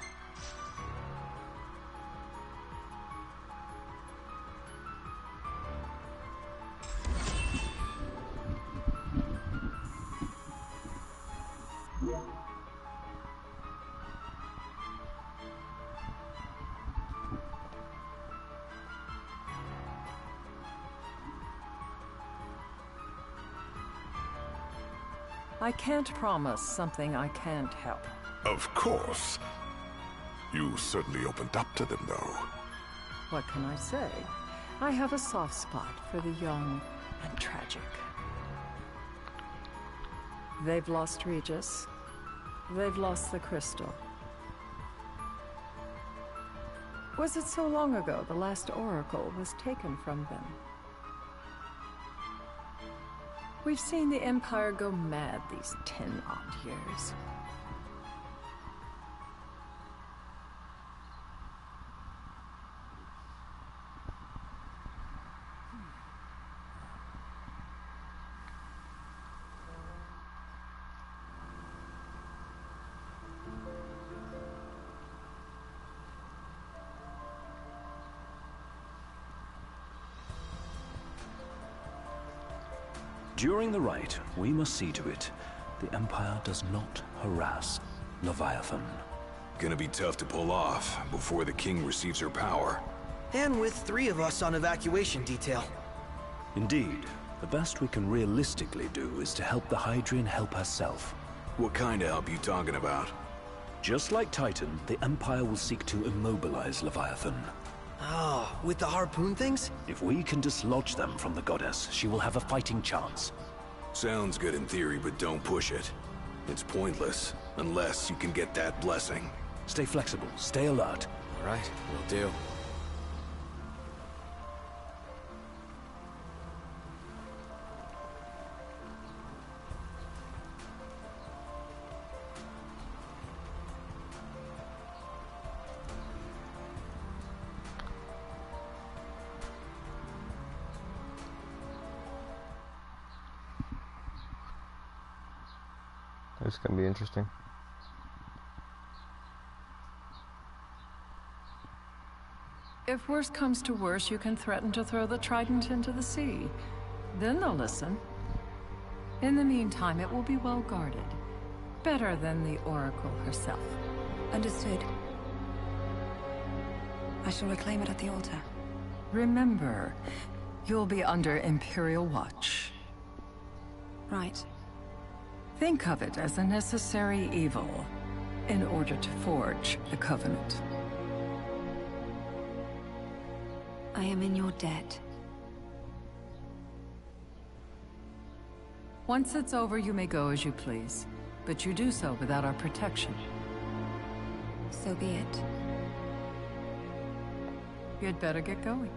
[SPEAKER 17] I can't promise something I can't help.
[SPEAKER 7] Of course. You certainly opened up to them, though.
[SPEAKER 17] What can I say? I have a soft spot for the young and tragic. They've lost Regis. They've lost the crystal. Was it so long ago the last oracle was taken from them? We've seen the Empire go mad these 10-odd years.
[SPEAKER 3] During the rite, we must see to it the Empire does not harass Leviathan.
[SPEAKER 12] Gonna be tough to pull off before the king receives her power.
[SPEAKER 2] And with 3 of us on evacuation detail.
[SPEAKER 3] Indeed, the best we can realistically do is to help the Hydrian help herself.
[SPEAKER 12] What kind of help you talking about?
[SPEAKER 3] Just like Titan, the Empire will seek to immobilize Leviathan.
[SPEAKER 2] Oh, with the harpoon things?
[SPEAKER 3] If we can dislodge them from the goddess, she will have a fighting chance.
[SPEAKER 12] Sounds good in theory, but don't push it. It's pointless, unless you can get that blessing.
[SPEAKER 3] Stay flexible, stay alert.
[SPEAKER 9] All right, will do.
[SPEAKER 1] This is gonna be interesting.
[SPEAKER 17] If worse comes to worse, you can threaten to throw the trident into the sea. Then they'll listen. In the meantime, it will be well guarded. Better than the Oracle herself.
[SPEAKER 15] Understood. I shall reclaim it at the altar.
[SPEAKER 17] Remember, you'll be under Imperial watch.
[SPEAKER 15] Right.
[SPEAKER 17] Think of it as a necessary evil in order to forge the Covenant.
[SPEAKER 15] I am in your debt.
[SPEAKER 17] Once it's over, you may go as you please. But you do so without our protection.
[SPEAKER 15] So be it.
[SPEAKER 17] You'd better get going.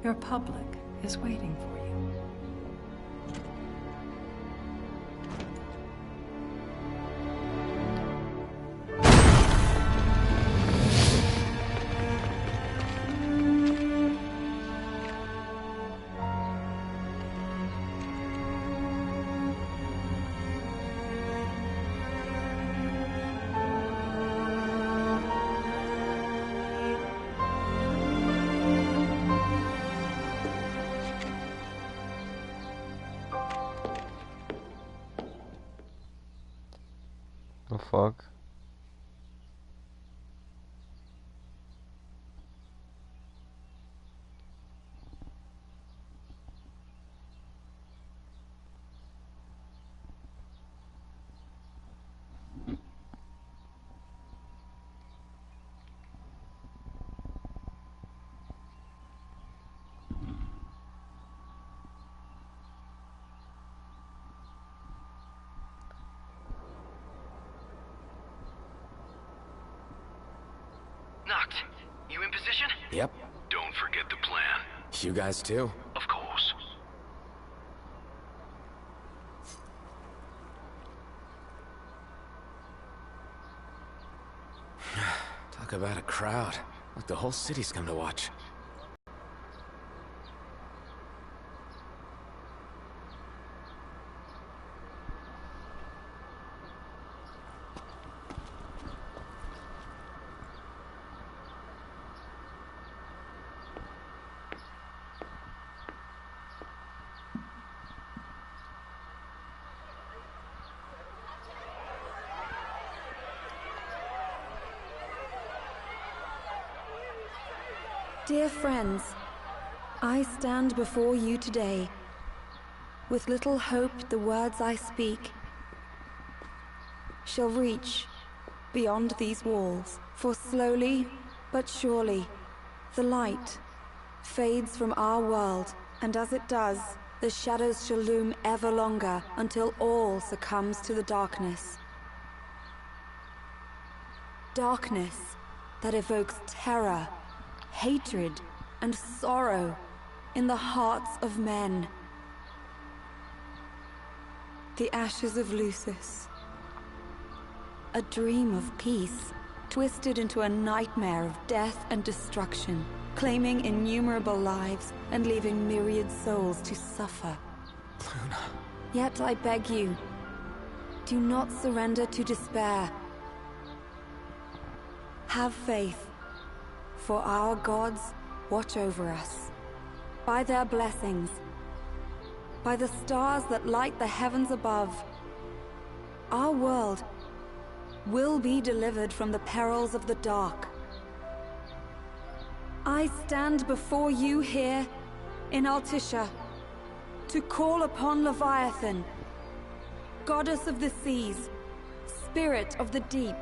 [SPEAKER 17] Your public is waiting for you.
[SPEAKER 1] The fuck?
[SPEAKER 9] Knocked. You in position? Yep.
[SPEAKER 12] Don't forget the plan.
[SPEAKER 9] You guys too?
[SPEAKER 12] Of course.
[SPEAKER 9] Talk about a crowd. Like the whole city's come to watch.
[SPEAKER 15] Dear friends, I stand before you today
[SPEAKER 20] With little hope, the words I speak shall reach beyond these walls. For slowly but surely, the light fades from our world, and as it does, the shadows shall loom ever longer until all succumbs to the darkness. Darkness that evokes terror, hatred, and sorrow in the hearts of men. The ashes of Lucis. A dream of peace, twisted into a nightmare of death and destruction, claiming innumerable lives and leaving myriad souls to suffer.
[SPEAKER 9] Luna.
[SPEAKER 20] Yet I beg you, do not surrender to despair. Have faith, for our gods watch over us. By their blessings, by the stars that light the heavens above, our world will be delivered from the perils of the dark. I stand before you here in Altissia to call upon Leviathan, goddess of the seas, spirit of the deep.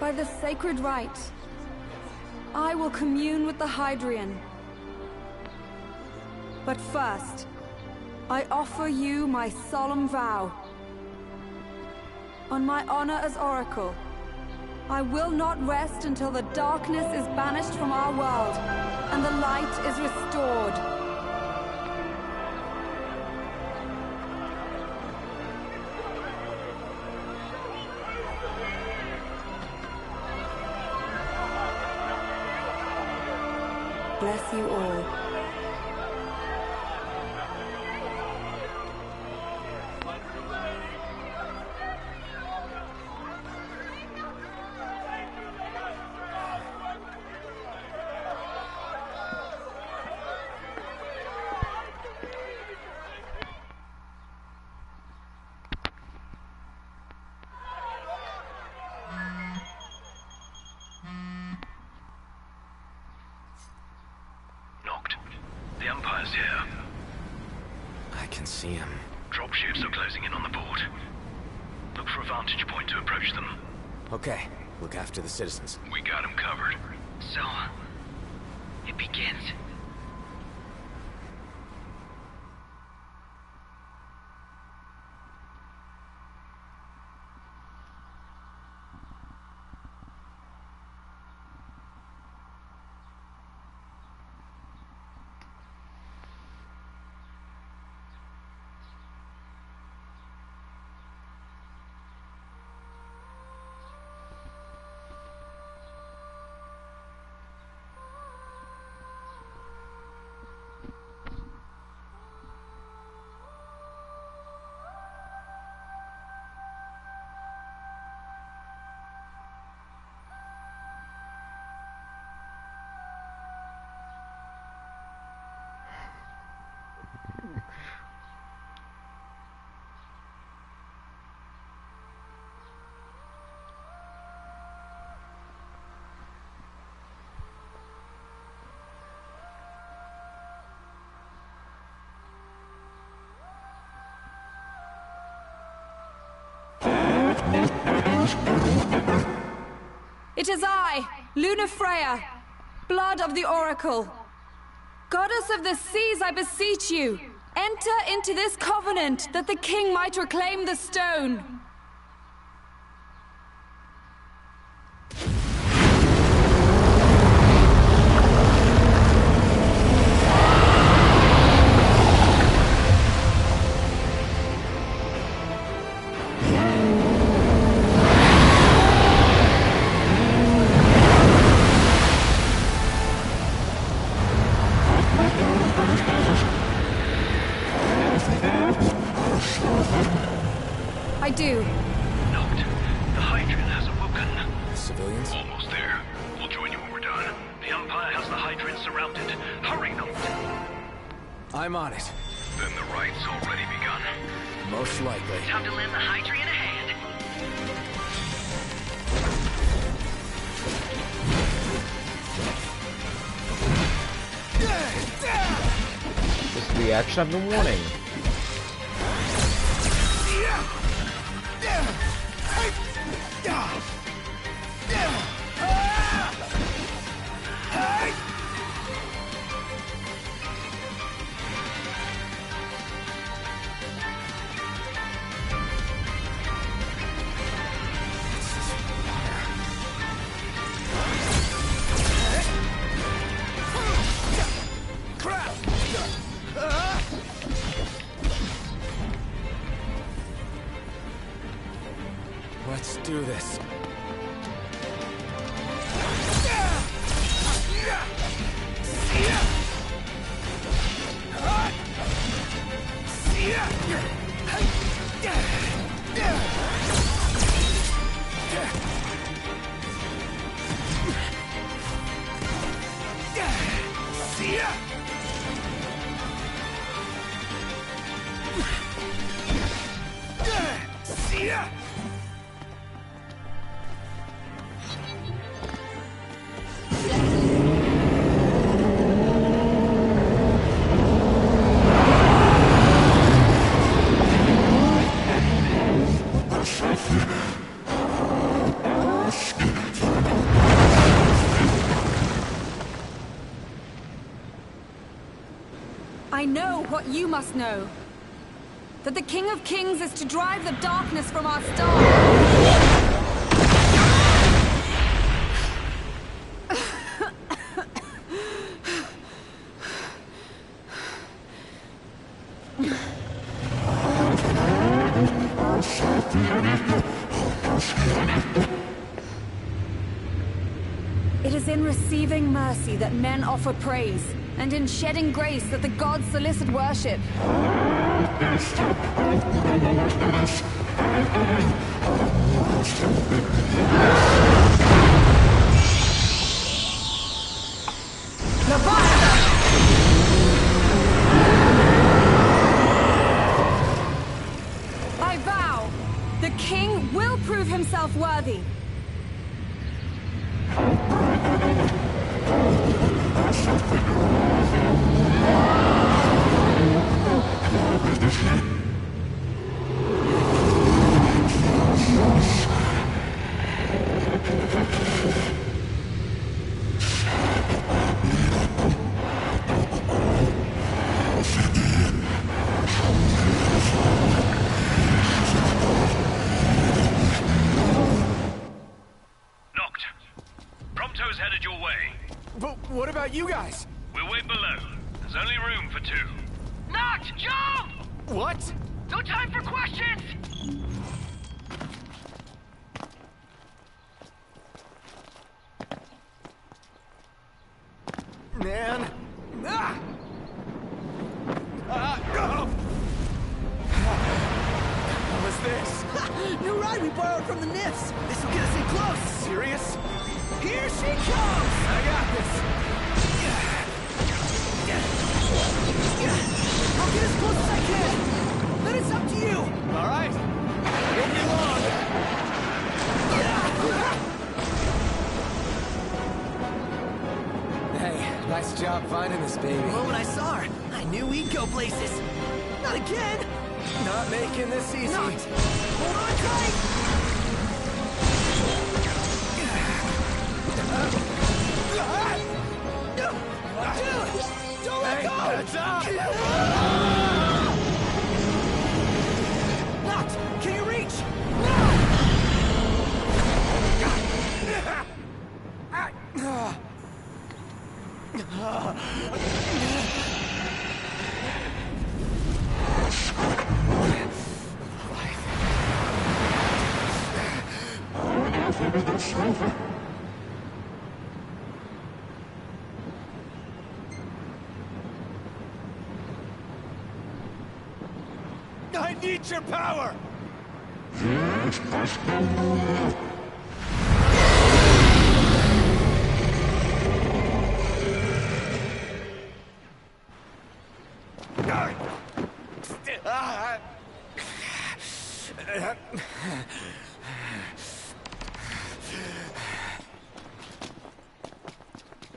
[SPEAKER 20] By the sacred rite, I will commune with the Hydrian. But first, I offer you my solemn vow. On my honor as Oracle, I will not rest until the darkness is banished from our world and the light is restored. Bless you all.
[SPEAKER 3] The Empire's here.
[SPEAKER 9] I can see him.
[SPEAKER 3] Dropships are closing in on the port. Look for a vantage point to approach them.
[SPEAKER 9] Okay, look after the citizens.
[SPEAKER 3] We got them covered.
[SPEAKER 21] So, it begins.
[SPEAKER 20] It is I, Luna Freya, blood of the Oracle. Goddess of the seas, I beseech you, enter into this covenant that the king might reclaim the stone. I do.
[SPEAKER 3] Note, the Hydrian has awoken.
[SPEAKER 9] Civilians?
[SPEAKER 3] Almost there. We'll join you when we're done. The Empire has the Hydrian surrounded. Hurry, Note!
[SPEAKER 9] I'm on it.
[SPEAKER 3] Then the right's already begun.
[SPEAKER 9] Most likely.
[SPEAKER 21] Time to lend the Hydrian a hand.
[SPEAKER 1] This the action I've been wanting.
[SPEAKER 9] Let's do this.
[SPEAKER 20] I know what you must know. That the King of Kings is to drive the darkness from our star. It is in receiving mercy that men offer praise, and in shedding grace that the gods solicit worship. I vow, the king will prove himself worthy.
[SPEAKER 3] Knocked. Prompto's headed your way.
[SPEAKER 9] But what about you guys?
[SPEAKER 3] We'll wait below. There's only room for two.
[SPEAKER 21] Knocked! Jump!
[SPEAKER 9] What?
[SPEAKER 21] No time for questions!
[SPEAKER 9] Man. Ah! What was this?
[SPEAKER 2] New ride we borrowed from the Nifs. This will get us in close.
[SPEAKER 9] Serious?
[SPEAKER 2] Here she comes!
[SPEAKER 9] I got this.
[SPEAKER 2] I'll get as close as I can. Then it's up to you.
[SPEAKER 9] All right. Won't be long. Hey, nice job finding this baby.
[SPEAKER 2] The moment I saw her, I knew we'd go places. Not again.
[SPEAKER 9] Not making this easy.
[SPEAKER 2] Not. Hold on tight. Dude, don't let go.
[SPEAKER 9] That's up.
[SPEAKER 2] Knocked. Can you reach?
[SPEAKER 9] I need your power!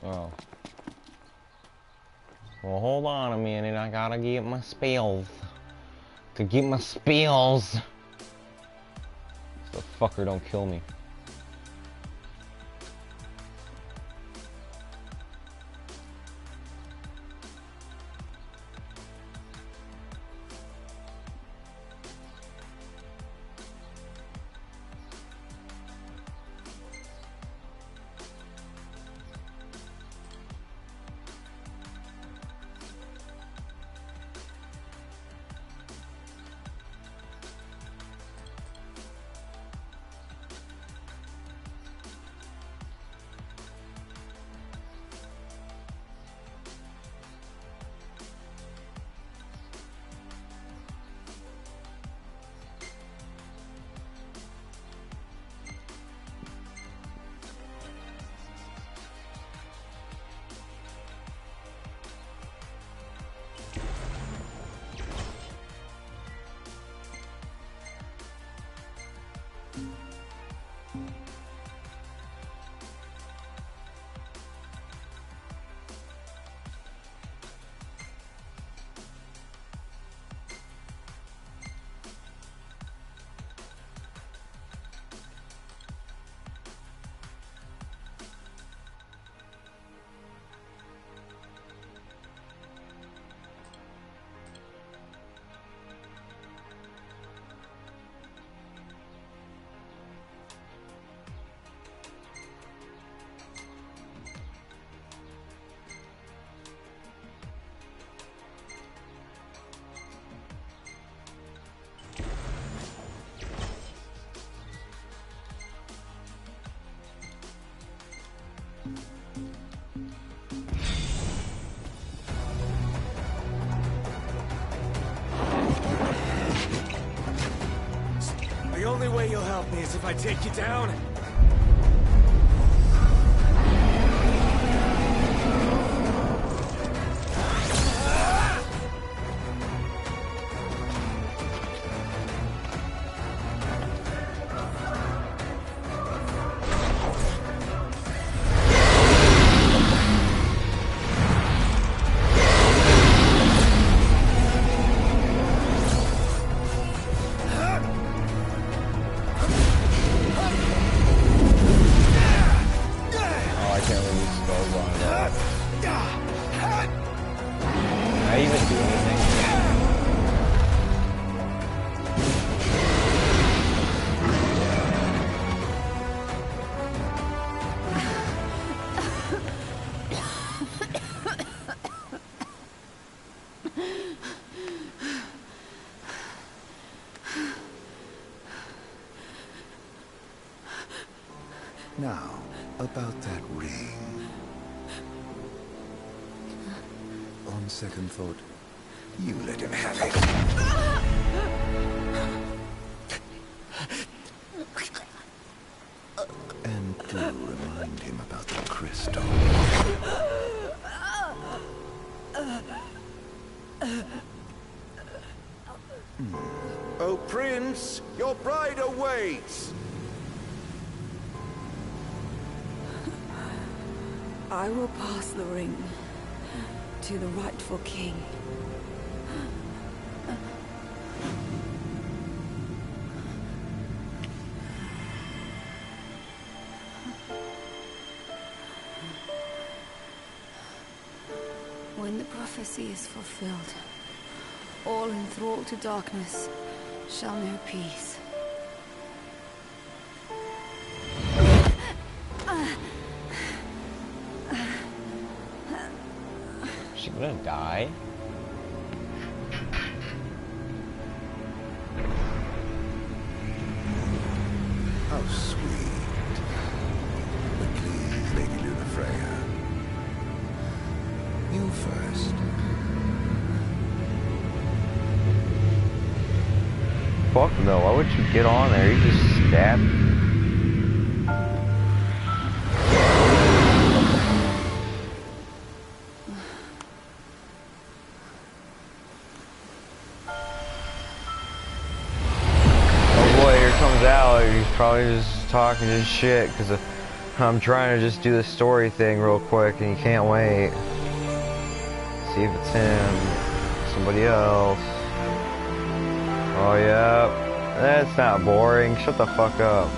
[SPEAKER 1] Oh. Well, Well, hold on a minute. I gotta get my spells. To get my spells. The fucker don't kill me.
[SPEAKER 9] The only way you'll help me is if I take you down.
[SPEAKER 8] Now, about that ring. On second thought, you let him have it. And do remind him about the crystal.
[SPEAKER 4] Oh, Prince, your bride awaits!
[SPEAKER 20] I will pass the ring to the rightful king. When the prophecy is fulfilled, all enthralled to darkness shall know peace.
[SPEAKER 1] She gonna die?
[SPEAKER 8] How sweet. But please, Lady Luna Freya. You first.
[SPEAKER 1] Fuck no, why would you get on there? You just stab. He's probably just talking his shit because I'm trying to just do the story thing real quick and he can't wait. see if it's him. Somebody else. Oh, yeah. That's not boring. Shut the fuck up.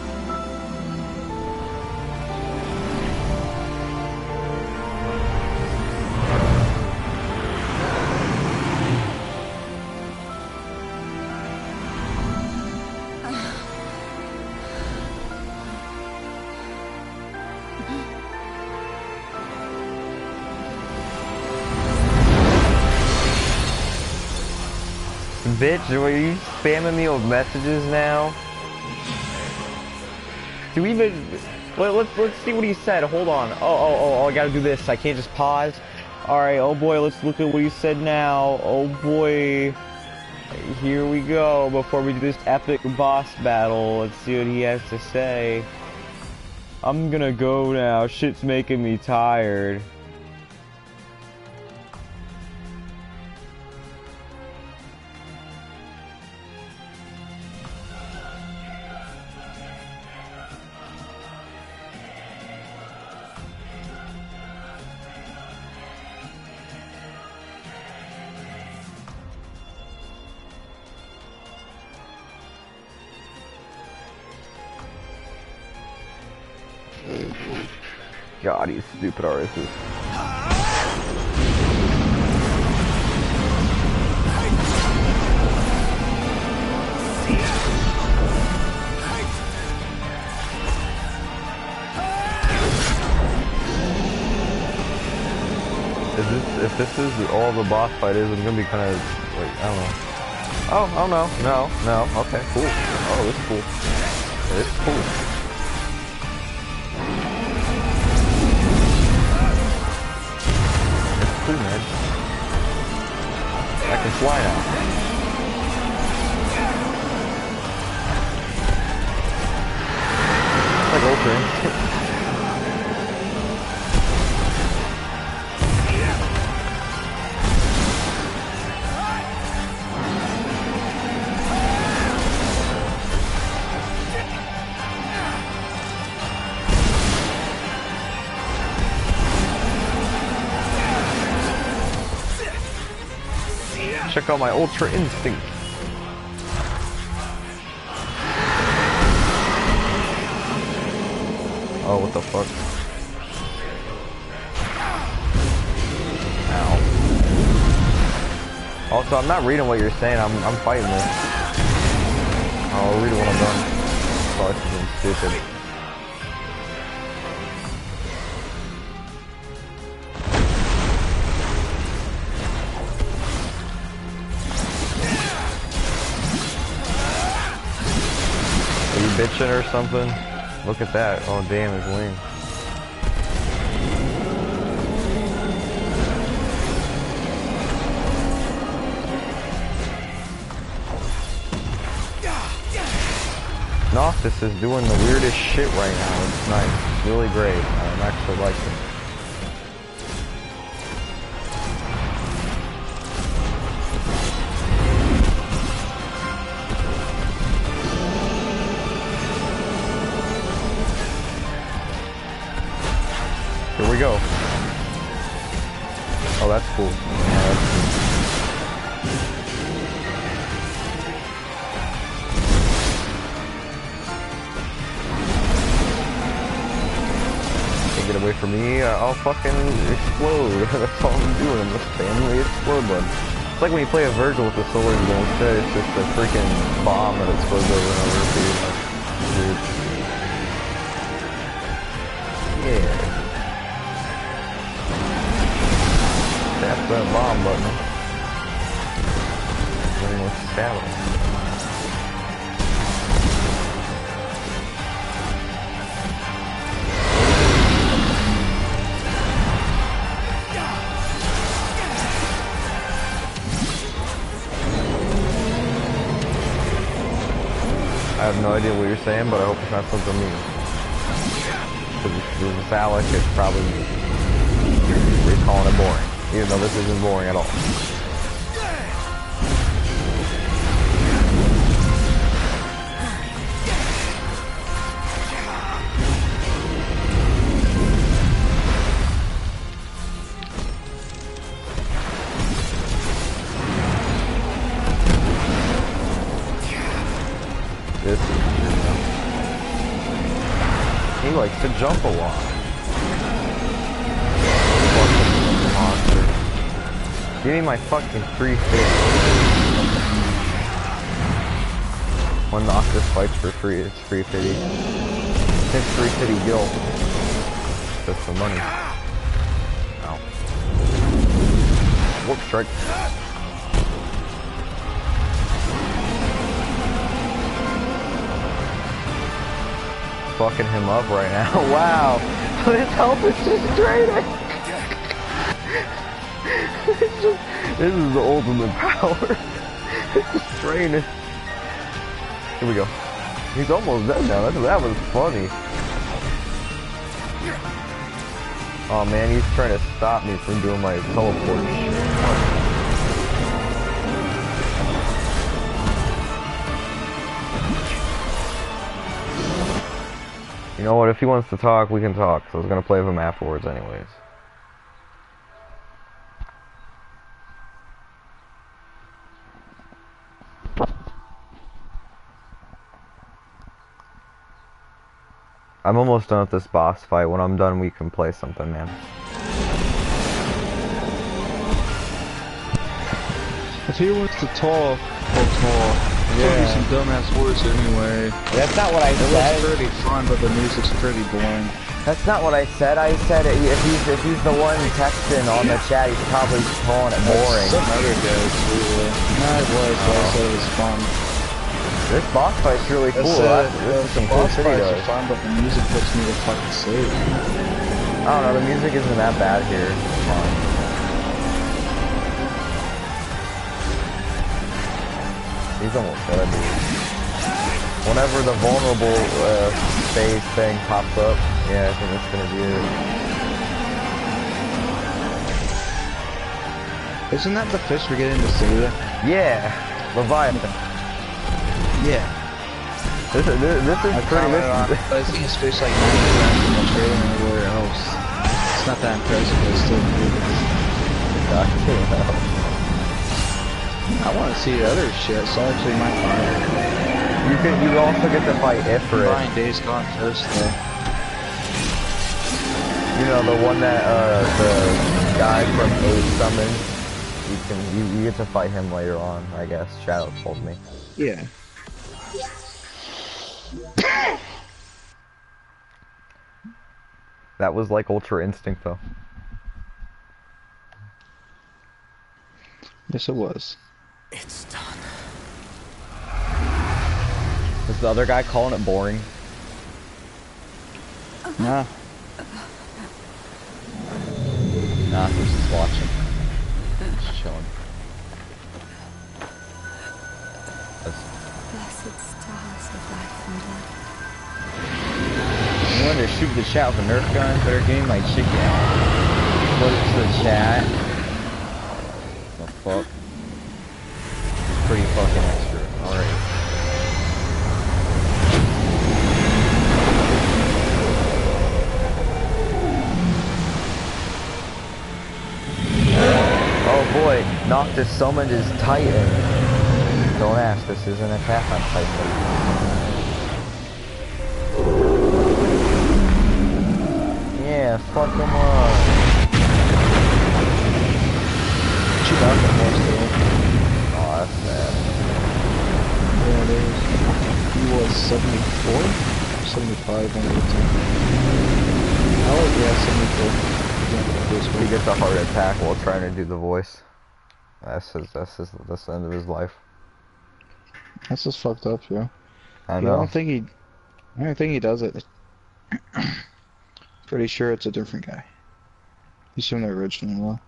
[SPEAKER 1] Bitch, are you spamming me with messages now? Do we even... Let's see what he said. Hold on. Oh, I gotta do this. I can't just pause. Alright, oh boy, let's look at what he said now. Oh boy. Here we go. Before we do this epic boss battle, let's see what he has to say. I'm gonna go now. Shit's making me tired. God, these stupid artists. If this is all the boss fight is, I'm gonna be kind of like, I don't know. Oh no. Okay, cool. Oh, this is cool. This is cool. Cool, man. I can fly now. It's like Ultra. Check out my Ultra Instinct. Oh, what the fuck? Ow. Also, I'm not reading what you're saying. I'm fighting this. I'll read it when I'm done. Oh, this is stupid. Bitching or something? Look at that. Oh damn, his wing. Noctis is doing the weirdest shit right now. It's nice. It's really great. I'm actually liking it. Here we go. Oh, that's cool. Yeah, that's cool. Can't get away from me. I'll fucking explode. That's all I'm doing. I'm just spamming the explode button. It's like when you play a Virgil with the sword, you know, instead it's just a freaking bomb that explodes over and over for you. Dude. Yeah. Tap that bomb button. Then let's stab him. I have no idea what you're saying, but I hope it's not something mean. Because if this is Alec, it's probably you're calling it boring. Even though this isn't boring at all. This is, he likes to jump a lot. Fucking monster. Give me my fucking 350. When Noctis fights for free, it's 350. It's 350 gil. That's the money. Ow. Warp strike. Fucking him up right now. Wow. His health is just draining. This is the ultimate power. It's just draining. Here we go. He's almost dead now. That was funny. Oh man, he's trying to stop me from doing my teleport shit. You know what, if he wants to talk, we can talk. So I was gonna play with him afterwards anyways. I'm almost done with this boss fight. When I'm done, we can play something, man.
[SPEAKER 11] If he wants to talk, yeah. Some dumbass words anyway.
[SPEAKER 1] That's not what I said.
[SPEAKER 11] It looks pretty fun, but the music's pretty boring.
[SPEAKER 1] That's not what I said. I said if he's the one texting on the chat, he's probably calling it boring.
[SPEAKER 11] Some other guys too. No, it was. But I said it was fun.
[SPEAKER 1] This boss fight's really cool. This is some cool shit he does.
[SPEAKER 11] Fun, but the music puts me to fucking sleep.
[SPEAKER 1] I don't know. The music isn't that bad here. Come on. He's almost dead, dude. Whenever the vulnerable phase thing pops up, yeah, I think that's gonna be
[SPEAKER 11] it. Isn't that the fish we're getting to see?
[SPEAKER 1] Yeah, Leviathan.
[SPEAKER 11] Yeah.
[SPEAKER 1] This is pretty good.
[SPEAKER 11] I think it's fish like 90 times in the trailer and everywhere else. It's not that impressive, but it's still cool. I want to see the other shit, so I actually might buy it.
[SPEAKER 1] You also get to fight Ifrit.
[SPEAKER 11] I'm buying Days Gone first, though.
[SPEAKER 1] You know, the one that the guy from 8 summoned. You get to fight him later on, I guess. Shadow told me.
[SPEAKER 11] Yeah.
[SPEAKER 1] That was like Ultra Instinct, though.
[SPEAKER 11] Yes, it was.
[SPEAKER 2] It's done.
[SPEAKER 1] Was the other guy calling it boring?
[SPEAKER 11] Nah.
[SPEAKER 1] Nah, he's just watching. Just chilling.
[SPEAKER 15] Blessed stars of life and death.
[SPEAKER 1] You wanted to shoot the chat with a Nerf gun? Better give me my chicken. Put it to the chat. The fuck? It's pretty fucking extra. Alright. Oh boy, Noctis summoned his Titan. Don't ask, this isn't Attack on Titan. Yeah, fuck him up.
[SPEAKER 11] She got the most of it.
[SPEAKER 1] Oh, that's sad.
[SPEAKER 11] Yeah, it is. He was 74? 75 on the team. I was, yeah, 74.
[SPEAKER 1] He gets a heart attack while trying to do the voice. That's the end of his life.
[SPEAKER 11] That's just fucked up, yeah.
[SPEAKER 1] I know.
[SPEAKER 11] I don't think he does it. Pretty sure it's a different guy. He's from the original one.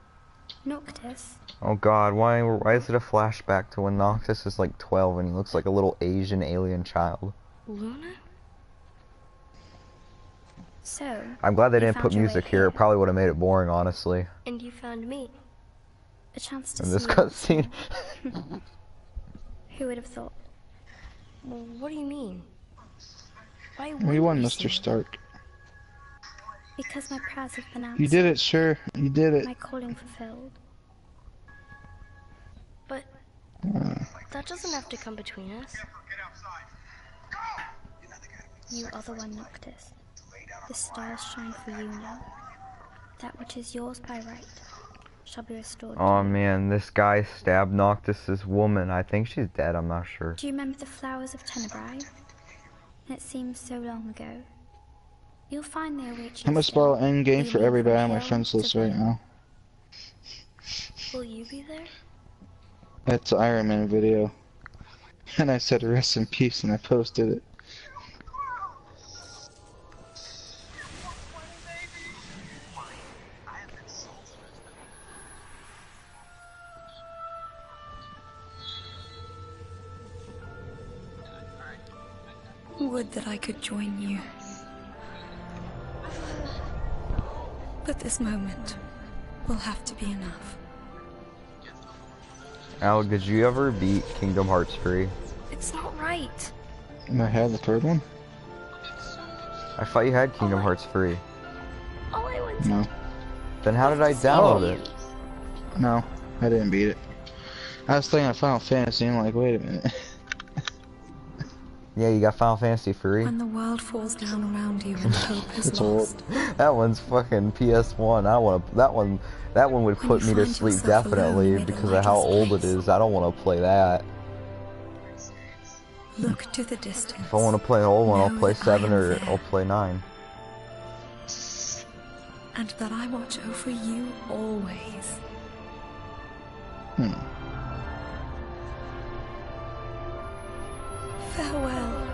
[SPEAKER 15] Noctis.
[SPEAKER 1] Oh god, why is it a flashback to when Noctis is like 12 and he looks like a little Asian alien child?
[SPEAKER 15] Luna? So,
[SPEAKER 1] I'm glad they didn't put music here. It probably would have made it boring, honestly.
[SPEAKER 15] And you found me. A chance to
[SPEAKER 1] In this
[SPEAKER 15] see
[SPEAKER 1] cutscene.
[SPEAKER 15] Who would have thought? Well, what do you mean? Why
[SPEAKER 11] We won, Mr. Stark.
[SPEAKER 15] Because my prayers have been answered.
[SPEAKER 11] You did it, sure. You did it.
[SPEAKER 15] My calling fulfilled. But that doesn't have to come between us. You are the one, Noctis. The stars shine for you now. That which is yours by right shall be restored to
[SPEAKER 1] Oh
[SPEAKER 15] you.
[SPEAKER 1] man, this guy stabbed Noctis's woman. I think she's dead, I'm not sure.
[SPEAKER 15] Do you remember the flowers of Tenebrae? It seems so long ago. You'll find they await you.
[SPEAKER 11] I'm gonna spell endgame for everybody on my friends list right now.
[SPEAKER 15] Will you be there?
[SPEAKER 11] That's an Iron Man video. And I said rest in peace and I posted it.
[SPEAKER 20] Would that I could join you. But this moment will have to be enough.
[SPEAKER 1] Al, did you ever beat Kingdom Hearts 3?
[SPEAKER 15] It's not right.
[SPEAKER 11] I had the third one?
[SPEAKER 1] I thought you had Kingdom Hearts 3.
[SPEAKER 15] All I want
[SPEAKER 11] No.
[SPEAKER 1] Then how did I download it?
[SPEAKER 11] No, I didn't beat it. I was playing on Final Fantasy and I'm like, wait a minute.
[SPEAKER 1] Yeah, you got Final Fantasy 3?
[SPEAKER 20] When the world falls down around you and hope is
[SPEAKER 11] It's
[SPEAKER 20] lost.
[SPEAKER 1] That one's fucking PS1. That one would put me to sleep definitely because of how old it is. I don't want to play that.
[SPEAKER 20] Look to the distance.
[SPEAKER 1] If I want to play an old one, I'll play 7 or I'll play 9.
[SPEAKER 20] And that I watch over you always. Farewell,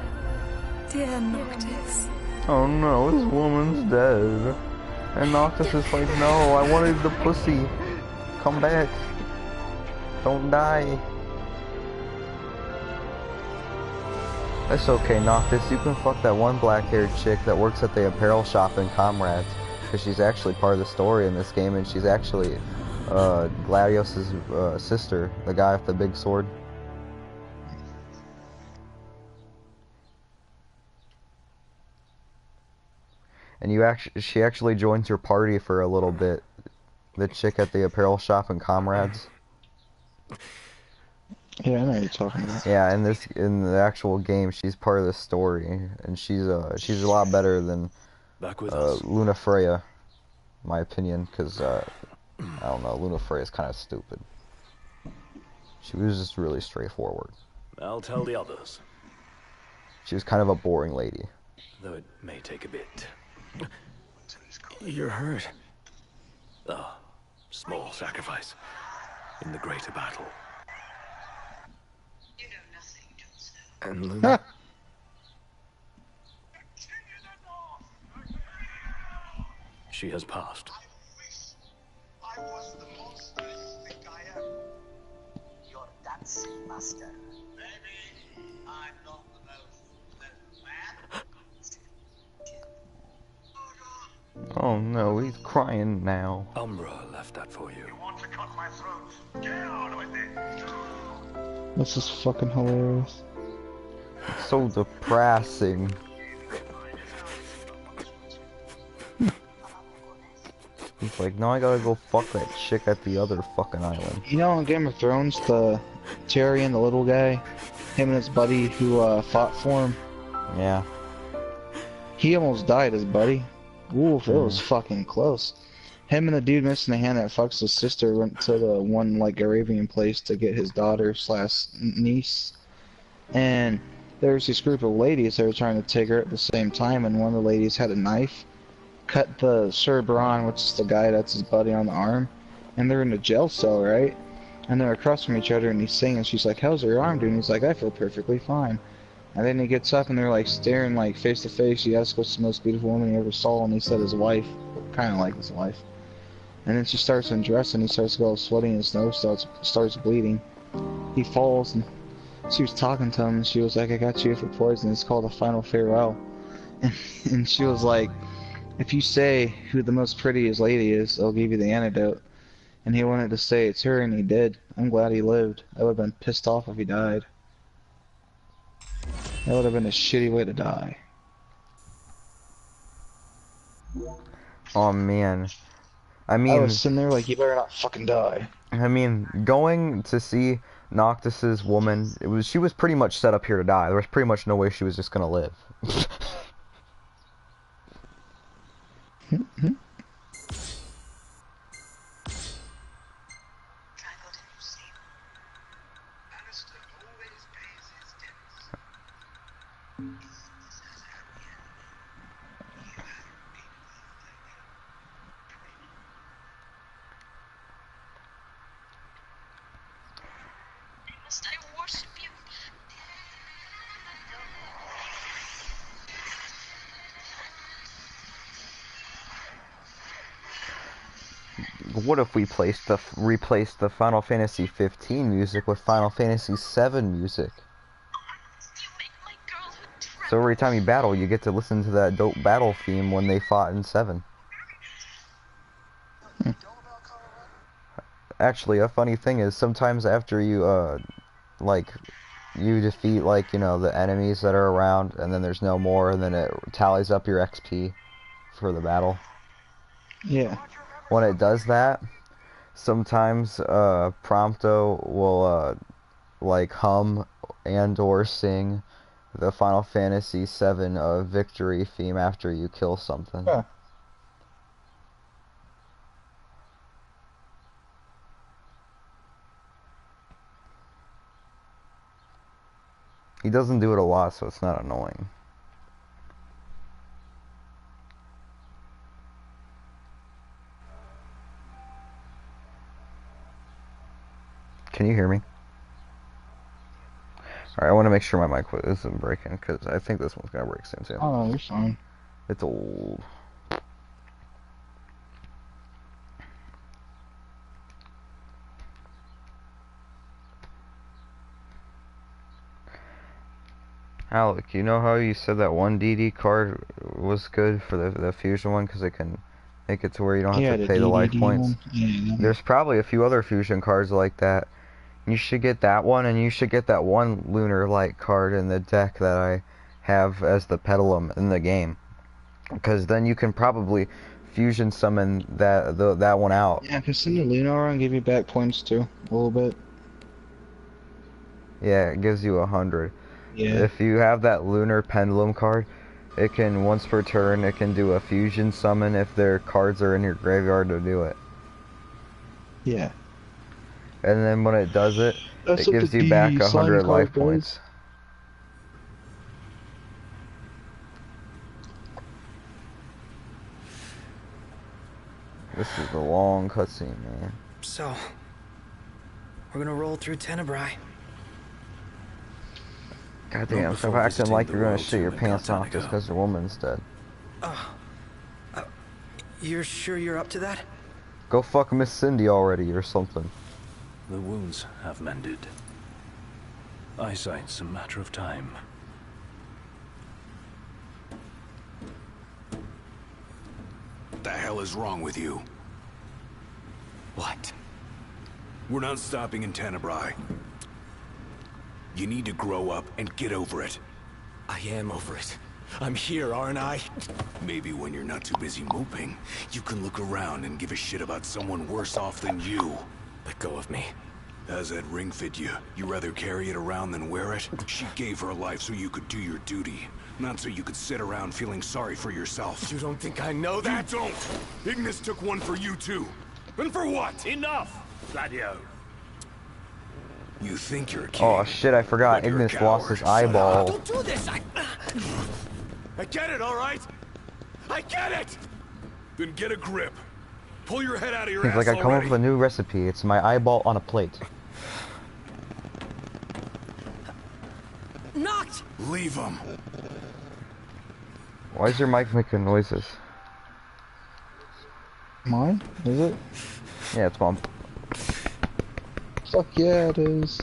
[SPEAKER 20] dear Noctis.
[SPEAKER 1] Oh no, this woman's dead. And Noctis is like, no, I wanted the pussy. Come back. Don't die. That's okay, Noctis. You can fuck that one black-haired chick that works at the apparel shop in Comrades. Because she's actually part of the story in this game, and she's actually Gladios' sister, the guy with the big sword. And she actually joins your party for a little bit. The chick at the apparel shop in Comrades.
[SPEAKER 11] Yeah, I know what you're talking about.
[SPEAKER 1] Yeah, in the actual game, she's part of the story, and she's a lot better than Luna Freya, in my opinion, because I don't know, Luna Freya's kind of stupid. She was just really straightforward.
[SPEAKER 3] I'll tell the others.
[SPEAKER 1] She was kind of a boring lady.
[SPEAKER 3] Though it may take a bit. You're hurt. Ah, small sacrifice in the greater battle. And Luna. She has passed.
[SPEAKER 10] I was the monster you think I am. You're dancing master. Maybe I'm not the most pleasant man.
[SPEAKER 1] Oh no, he's crying now.
[SPEAKER 3] Umbra left that for you.
[SPEAKER 10] You want to cut my throat? Get on with it.
[SPEAKER 11] This is fucking hilarious.
[SPEAKER 1] It's so depressing. He's like, no, I gotta go fuck that chick at the other fucking island.
[SPEAKER 11] You know in Game of Thrones, the Tyrion, the little guy, him and his buddy who fought for him?
[SPEAKER 1] Yeah.
[SPEAKER 11] He almost died, his buddy. Oof, it was fucking close. Him and the dude missing the hand that fucks his sister went to the one, like, Arabian place to get his daughter / niece. And there's this group of ladies that were trying to take her at the same time, and one of the ladies had a knife, cut the Sir Bronn, which is the guy that's his buddy, on the arm, and they're in a jail cell, right? And they're across from each other, and he's singing, she's like, how's your arm doing? He's like, I feel perfectly fine. And then he gets up, and they're like staring like face to face. He asks what's the most beautiful woman he ever saw, and he said his wife, kind of like his wife. And then she starts undressing, he starts to go sweaty, and his nose starts bleeding. He falls, and she was talking to him, and she was like, I got you for poison, it's called a final farewell. And she was like, if you say who the most prettiest lady is, I'll give you the antidote. And he wanted to say it's her, and he did. I'm glad he lived. I would have been pissed off if he died. That would have been a shitty way to die.
[SPEAKER 1] Oh man. I mean,
[SPEAKER 11] I was sitting there like, you better not fucking die.
[SPEAKER 1] I mean, going to see Noctis's woman, she was pretty much set up here to die. There was pretty much no way she was just gonna live.
[SPEAKER 5] Must I worship you?
[SPEAKER 1] What if we replaced the Final Fantasy 15 music with Final Fantasy 7 music? So every time you battle, you get to listen to that dope battle theme when they fought in 7. Actually, a funny thing is sometimes after you like you defeat, like, you know, the enemies that are around, and then there's no more, and then it tallies up your XP for the battle.
[SPEAKER 11] Yeah.
[SPEAKER 1] When it does that, sometimes Prompto will like hum and or sing the Final Fantasy 7 victory theme after you kill something.
[SPEAKER 11] Huh.
[SPEAKER 1] He doesn't do it a lot, so it's not annoying. Can you hear me? Alright, I want to make sure my mic isn't breaking, because I think this one's going to break soon, too.
[SPEAKER 11] Oh, you're fine.
[SPEAKER 1] It's old. Alec, you know how you said that one DD card was good for the fusion one, because it can make it to where you don't have to pay the life points?
[SPEAKER 11] Yeah.
[SPEAKER 1] There's probably a few other fusion cards like that. You should get that one, and you should get that one Lunar Light card in the deck that I have as the Petalum in the game. Because then you can probably fusion summon that one out.
[SPEAKER 11] Yeah, because send the Lunar and give you back points too, a little bit.
[SPEAKER 1] Yeah, it gives you 100.
[SPEAKER 11] Yeah.
[SPEAKER 1] If you have that Lunar Pendulum card, it can, once per turn, it can do a fusion summon if their cards are in your graveyard to do it.
[SPEAKER 11] Yeah.
[SPEAKER 1] And then when it does it,
[SPEAKER 11] That's
[SPEAKER 1] it gives you back 100 life points. This is a long cutscene, man.
[SPEAKER 2] So, we're gonna roll through Tenebrae.
[SPEAKER 1] Goddamn, stop acting like you're gonna shit your pants off just because your woman's dead.
[SPEAKER 2] You're sure you're up to that?
[SPEAKER 1] Go fuck Miss Cindy already or something.
[SPEAKER 3] The wounds have mended. Eyesight's a matter of time.
[SPEAKER 12] What the hell is wrong with you?
[SPEAKER 2] What?
[SPEAKER 12] We're not stopping in Tenebrae. You need to grow up and get over it.
[SPEAKER 2] I am over it. I'm here, aren't I?
[SPEAKER 12] Maybe when you're not too busy moping, you can look around and give a shit about someone worse off than you.
[SPEAKER 2] Let go of me.
[SPEAKER 12] How's that ring fit you? You rather carry it around than wear it? She gave her life so you could do your duty, not so you could sit around feeling sorry for yourself.
[SPEAKER 2] You don't think I know that?
[SPEAKER 12] You don't! Ignis took one for you too. And for what?
[SPEAKER 3] Enough, Gladio.
[SPEAKER 12] You think you're a king?
[SPEAKER 1] Oh shit, I forgot. Ignis lost his eyeball.
[SPEAKER 2] Don't do this! I get it, alright? I get it!
[SPEAKER 12] Then get a grip. Pull your head out of your
[SPEAKER 1] He's
[SPEAKER 12] ass
[SPEAKER 1] like, I come up
[SPEAKER 12] already.
[SPEAKER 1] with a new recipe. It's my eyeball on a plate.
[SPEAKER 2] Knocked!
[SPEAKER 12] Leave him.
[SPEAKER 1] Why is your mic making noises?
[SPEAKER 11] Mine? Is it?
[SPEAKER 1] Yeah, it's mom.
[SPEAKER 11] Fuck yeah, it is.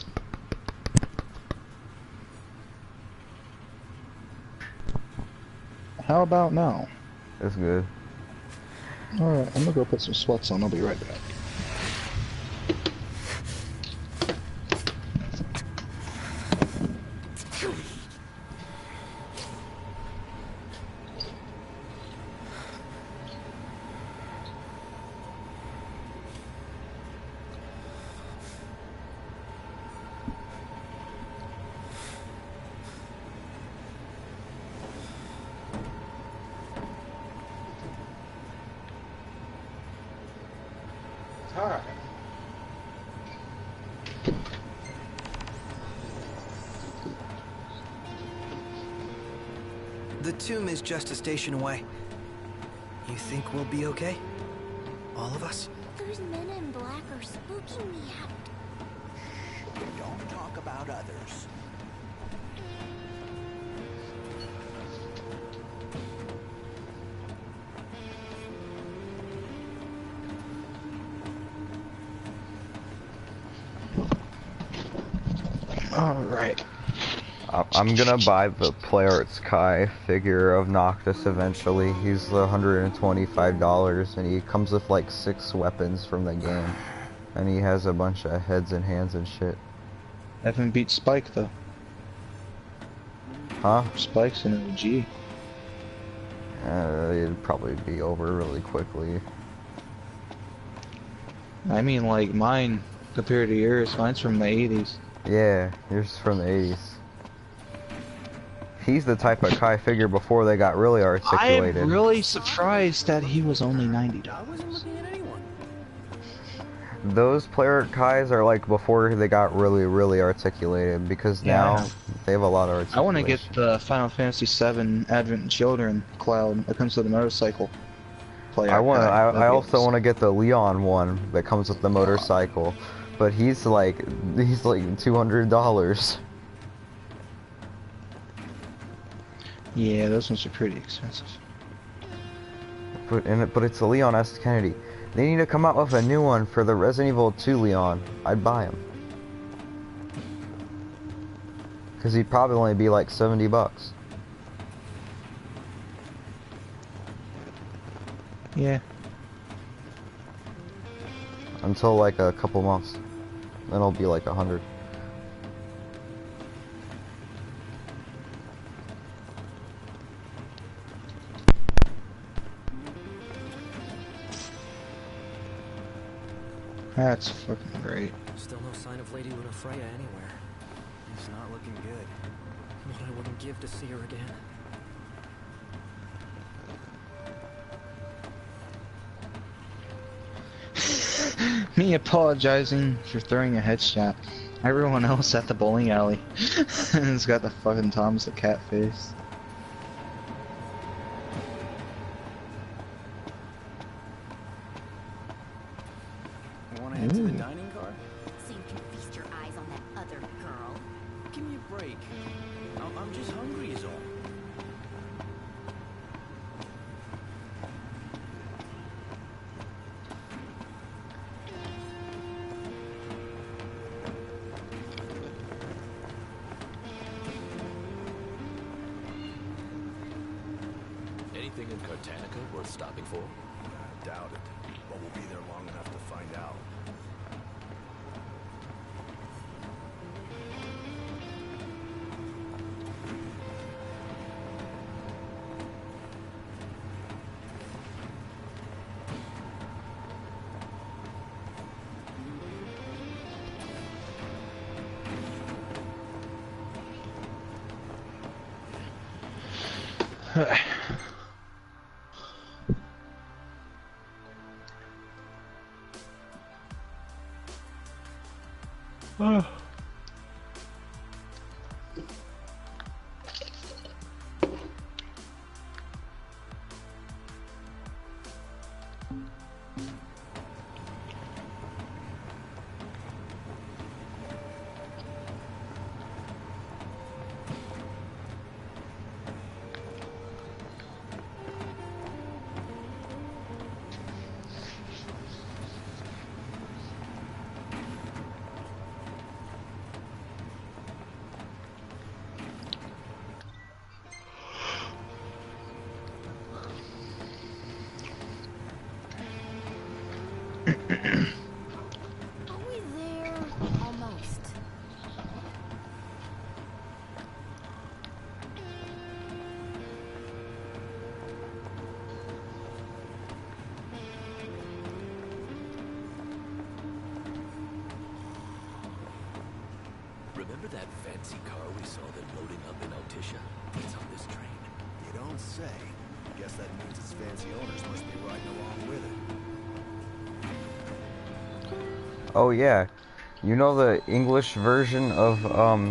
[SPEAKER 11] How about now?
[SPEAKER 1] It's good.
[SPEAKER 11] Alright, I'm gonna go put some sweats on. I'll be right back.
[SPEAKER 2] The tomb is just a station away. You think we'll be okay? All of us?
[SPEAKER 5] Those men in black are spooking me out.
[SPEAKER 4] Don't talk about others.
[SPEAKER 11] Alright.
[SPEAKER 1] I'm gonna buy the Playarts Kai figure of Noctis eventually. He's $125 and he comes with like 6 weapons from the game. And he has a bunch of heads and hands and shit.
[SPEAKER 11] Haven't beat Spike though.
[SPEAKER 1] Huh?
[SPEAKER 11] Spike's an OG.
[SPEAKER 1] It'd probably be over really quickly.
[SPEAKER 11] I mean, like, mine compared to yours, mine's from the 80s.
[SPEAKER 1] Yeah, yours is from the 80s. He's the type of Kai figure before they got really articulated.
[SPEAKER 11] I'm really surprised that he was only $90.
[SPEAKER 1] Those player Kais are like before they got really articulated, because now they have a lot of articulation.
[SPEAKER 11] I want to get the Final Fantasy VII Advent Children Cloud that comes with the motorcycle player.
[SPEAKER 1] I also want to get the Leon one that comes with the motorcycle, but he's like $200.
[SPEAKER 11] Yeah, those ones are pretty expensive.
[SPEAKER 1] But it's a Leon S. Kennedy. They need to come out with a new one for the Resident Evil 2 Leon. I'd buy him. Cause he'd probably only be like $70.
[SPEAKER 11] Yeah.
[SPEAKER 1] Until like a couple months. Then it'll be like 100.
[SPEAKER 11] That's fucking great.
[SPEAKER 14] Still no sign of Lady Luna Freya anywhere.
[SPEAKER 18] It's not looking good.
[SPEAKER 14] What I wouldn't give to see her again.
[SPEAKER 11] Me apologizing for throwing a headshot. Everyone else at the bowling alley has got the fucking Thomas the Cat face.
[SPEAKER 18] Want to head to the dining car?
[SPEAKER 5] So you can feast your eyes on that other girl.
[SPEAKER 18] Give me a break. I'm just hungry is all.
[SPEAKER 13] Anything in Cartanica worth stopping for?
[SPEAKER 12] I doubt it, but we'll be there long enough to find out.
[SPEAKER 5] Are we there? Almost.
[SPEAKER 13] Remember that fancy car we saw them loading up in Altisha? It's on this train.
[SPEAKER 12] You don't say. Guess that means its fancy owners must be riding along with it.
[SPEAKER 1] Oh yeah, you know the English version of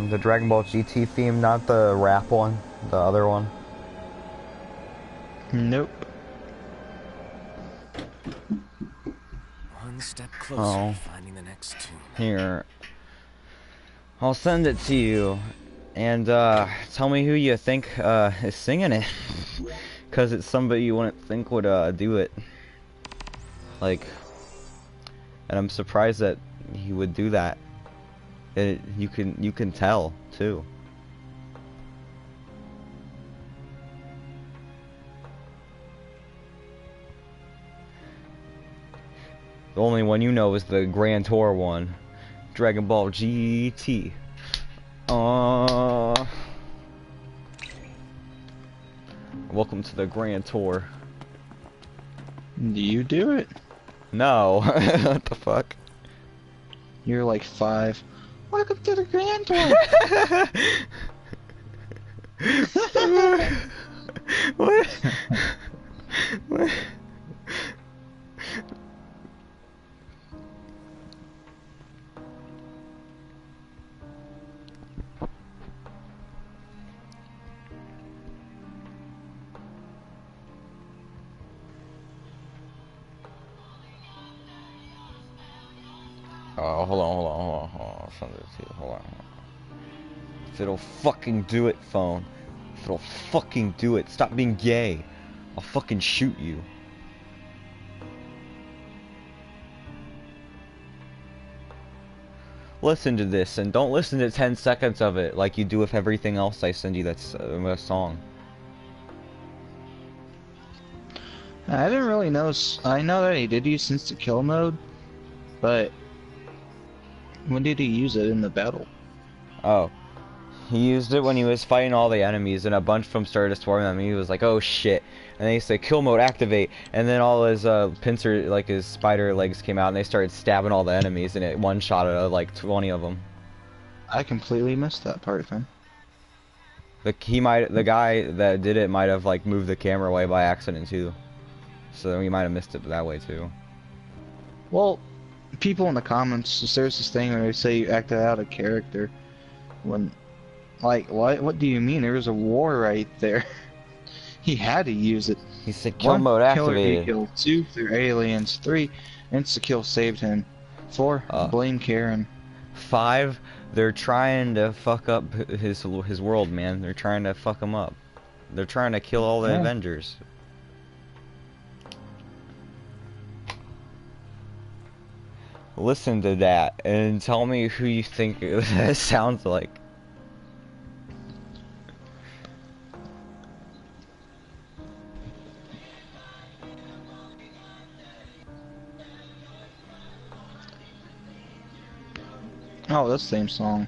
[SPEAKER 1] the Dragon Ball GT theme, not the rap one, the other one?
[SPEAKER 11] Nope.
[SPEAKER 9] One step closer to finding the next tune.
[SPEAKER 1] Here. I'll send it to you. And, tell me who you think, is singing it. Because it's somebody you wouldn't think would, do it. Like... And I'm surprised that he would do that. And you can tell, too. The only one you know is the Grand Tour one. Dragon Ball GT. Welcome to the Grand Tour.
[SPEAKER 11] Do you do it?
[SPEAKER 1] No. What the fuck?
[SPEAKER 11] You're like 5. Welcome to the Grand Tour.
[SPEAKER 1] What? What? Oh, hold on. I'll send it to you. Hold on. If it'll fucking do it, phone. If it'll fucking do it. Stop being gay. I'll fucking shoot you. Listen to this, and don't listen to 10 seconds of it like you do with everything else I send you that's a song.
[SPEAKER 11] I didn't really know. I know that he did use Sense to Kill mode, but when did he use it in the battle?
[SPEAKER 1] Oh. He used it when he was fighting all the enemies, and a bunch of them started to swarm him, and he was like, oh shit. And then he said, kill mode, activate. And then all his pincer, like his spider legs came out, and they started stabbing all the enemies, and it one-shotted like 20 of them.
[SPEAKER 11] I completely missed that part, man.
[SPEAKER 1] The guy that did it might have like moved the camera away by accident too. So we might have missed it that way too.
[SPEAKER 11] Well, people in the comments, there's this thing where they say you acted out a character when, like, what do you mean? There was a war right there. He had to use it.
[SPEAKER 1] He said kill mode activated.
[SPEAKER 11] Killed 2 through aliens. 3, insta-kill saved him. 4, blame Karen.
[SPEAKER 1] 5, they're trying to fuck up his world, man. They're trying to fuck him up. They're trying to kill all the Avengers. Listen to that and tell me who you think that sounds like.
[SPEAKER 11] Oh, that's the same song.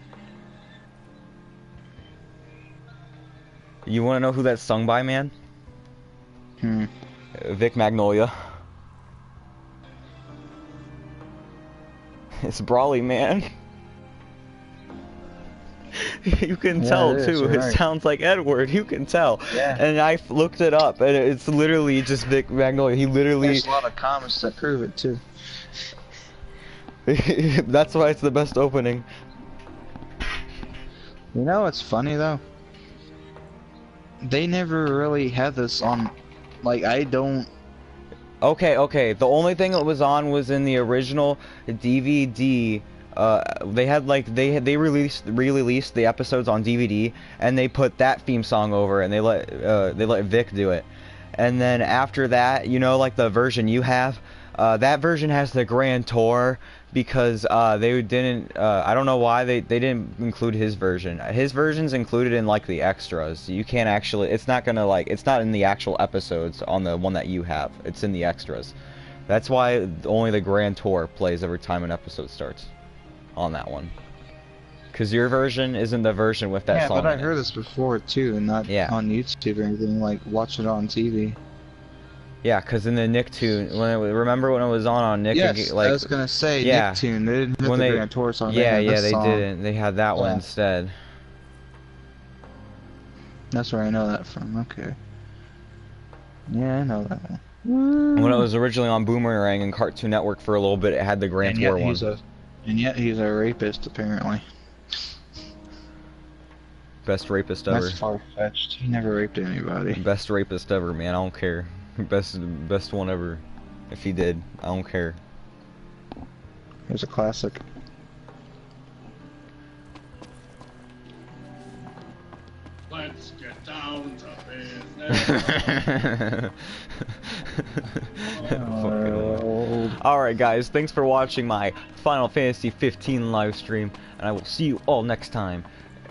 [SPEAKER 1] You want to know who that's sung by, man? Vic Magnolia. It's Brawly, man. You can tell too. It sounds like Edward. You can tell.
[SPEAKER 11] Yeah.
[SPEAKER 1] And I looked it up, and it's literally just Vic Magnolia. He literally.
[SPEAKER 11] There's a lot of comments that prove it too.
[SPEAKER 1] That's why it's the best opening.
[SPEAKER 11] You know what's funny though? They never really had this on. Like, I don't.
[SPEAKER 1] Okay. The only thing it was on was in the original DVD. They had like they re-released the episodes on DVD, and they put that theme song over, and they let Vic do it. And then after that, you know, like the version you have, that version has the Grand Tour because they didn't. I don't know why they didn't include his version. His version's included in like the extras. You can't actually. It's not gonna like. It's not in the actual episodes on the one that you have. It's in the extras. That's why only the Grand Tour plays every time an episode starts. On that one. Because your version isn't the version with that song.
[SPEAKER 11] Yeah, but I heard this before too, and not on YouTube or anything. Like, watch it on TV.
[SPEAKER 1] Yeah, because in the Nicktoon, remember when it was on Nick?
[SPEAKER 11] Yes,
[SPEAKER 1] like,
[SPEAKER 11] I was gonna say Nicktoon. They didn't have the Grand Tour song.
[SPEAKER 1] Yeah, they didn't. They had that one instead.
[SPEAKER 11] That's where I know that from. Okay. Yeah, I know that one.
[SPEAKER 1] When it was originally on Boomerang and Cartoon Network for a little bit, it had the Grand Tour one.
[SPEAKER 11] And yet he's a rapist, apparently.
[SPEAKER 1] Best rapist ever.
[SPEAKER 11] That's far-fetched. He never raped anybody.
[SPEAKER 1] Best rapist ever, man. I don't care. Best one ever. If he did, I don't care.
[SPEAKER 11] It was a classic.
[SPEAKER 10] Let's get down to business.
[SPEAKER 1] Alright guys, thanks for watching my Final Fantasy 15 live stream, and I will see you all next time.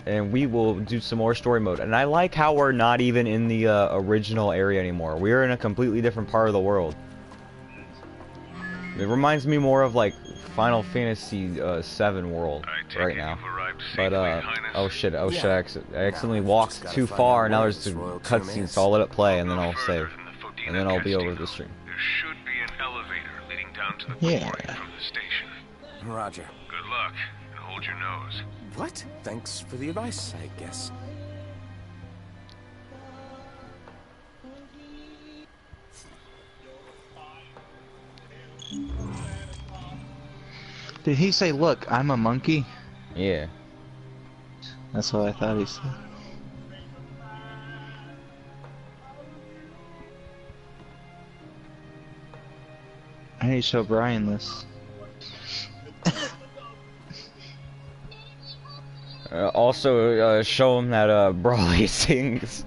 [SPEAKER 1] And we will do some more story mode. And I like how we're not even in the original area anymore. We're in a completely different part of the world. It reminds me more of like Final Fantasy 7 world right now. But oh shit, I accidentally walked too far, and now there's a cutscene, so I'll let it play and then I'll save. And then I'll be over the stream.
[SPEAKER 3] There should be an elevator leading down to the quarry from the station.
[SPEAKER 9] Roger.
[SPEAKER 3] Good luck, and hold your nose.
[SPEAKER 9] What? Thanks for the advice, I guess.
[SPEAKER 11] Did he say, look, I'm a monkey?
[SPEAKER 1] Yeah.
[SPEAKER 11] That's what I thought he said. I need to show Brian this.
[SPEAKER 1] Also, show him that Brawley sings.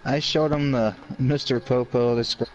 [SPEAKER 11] I showed him the Mr. Popo, the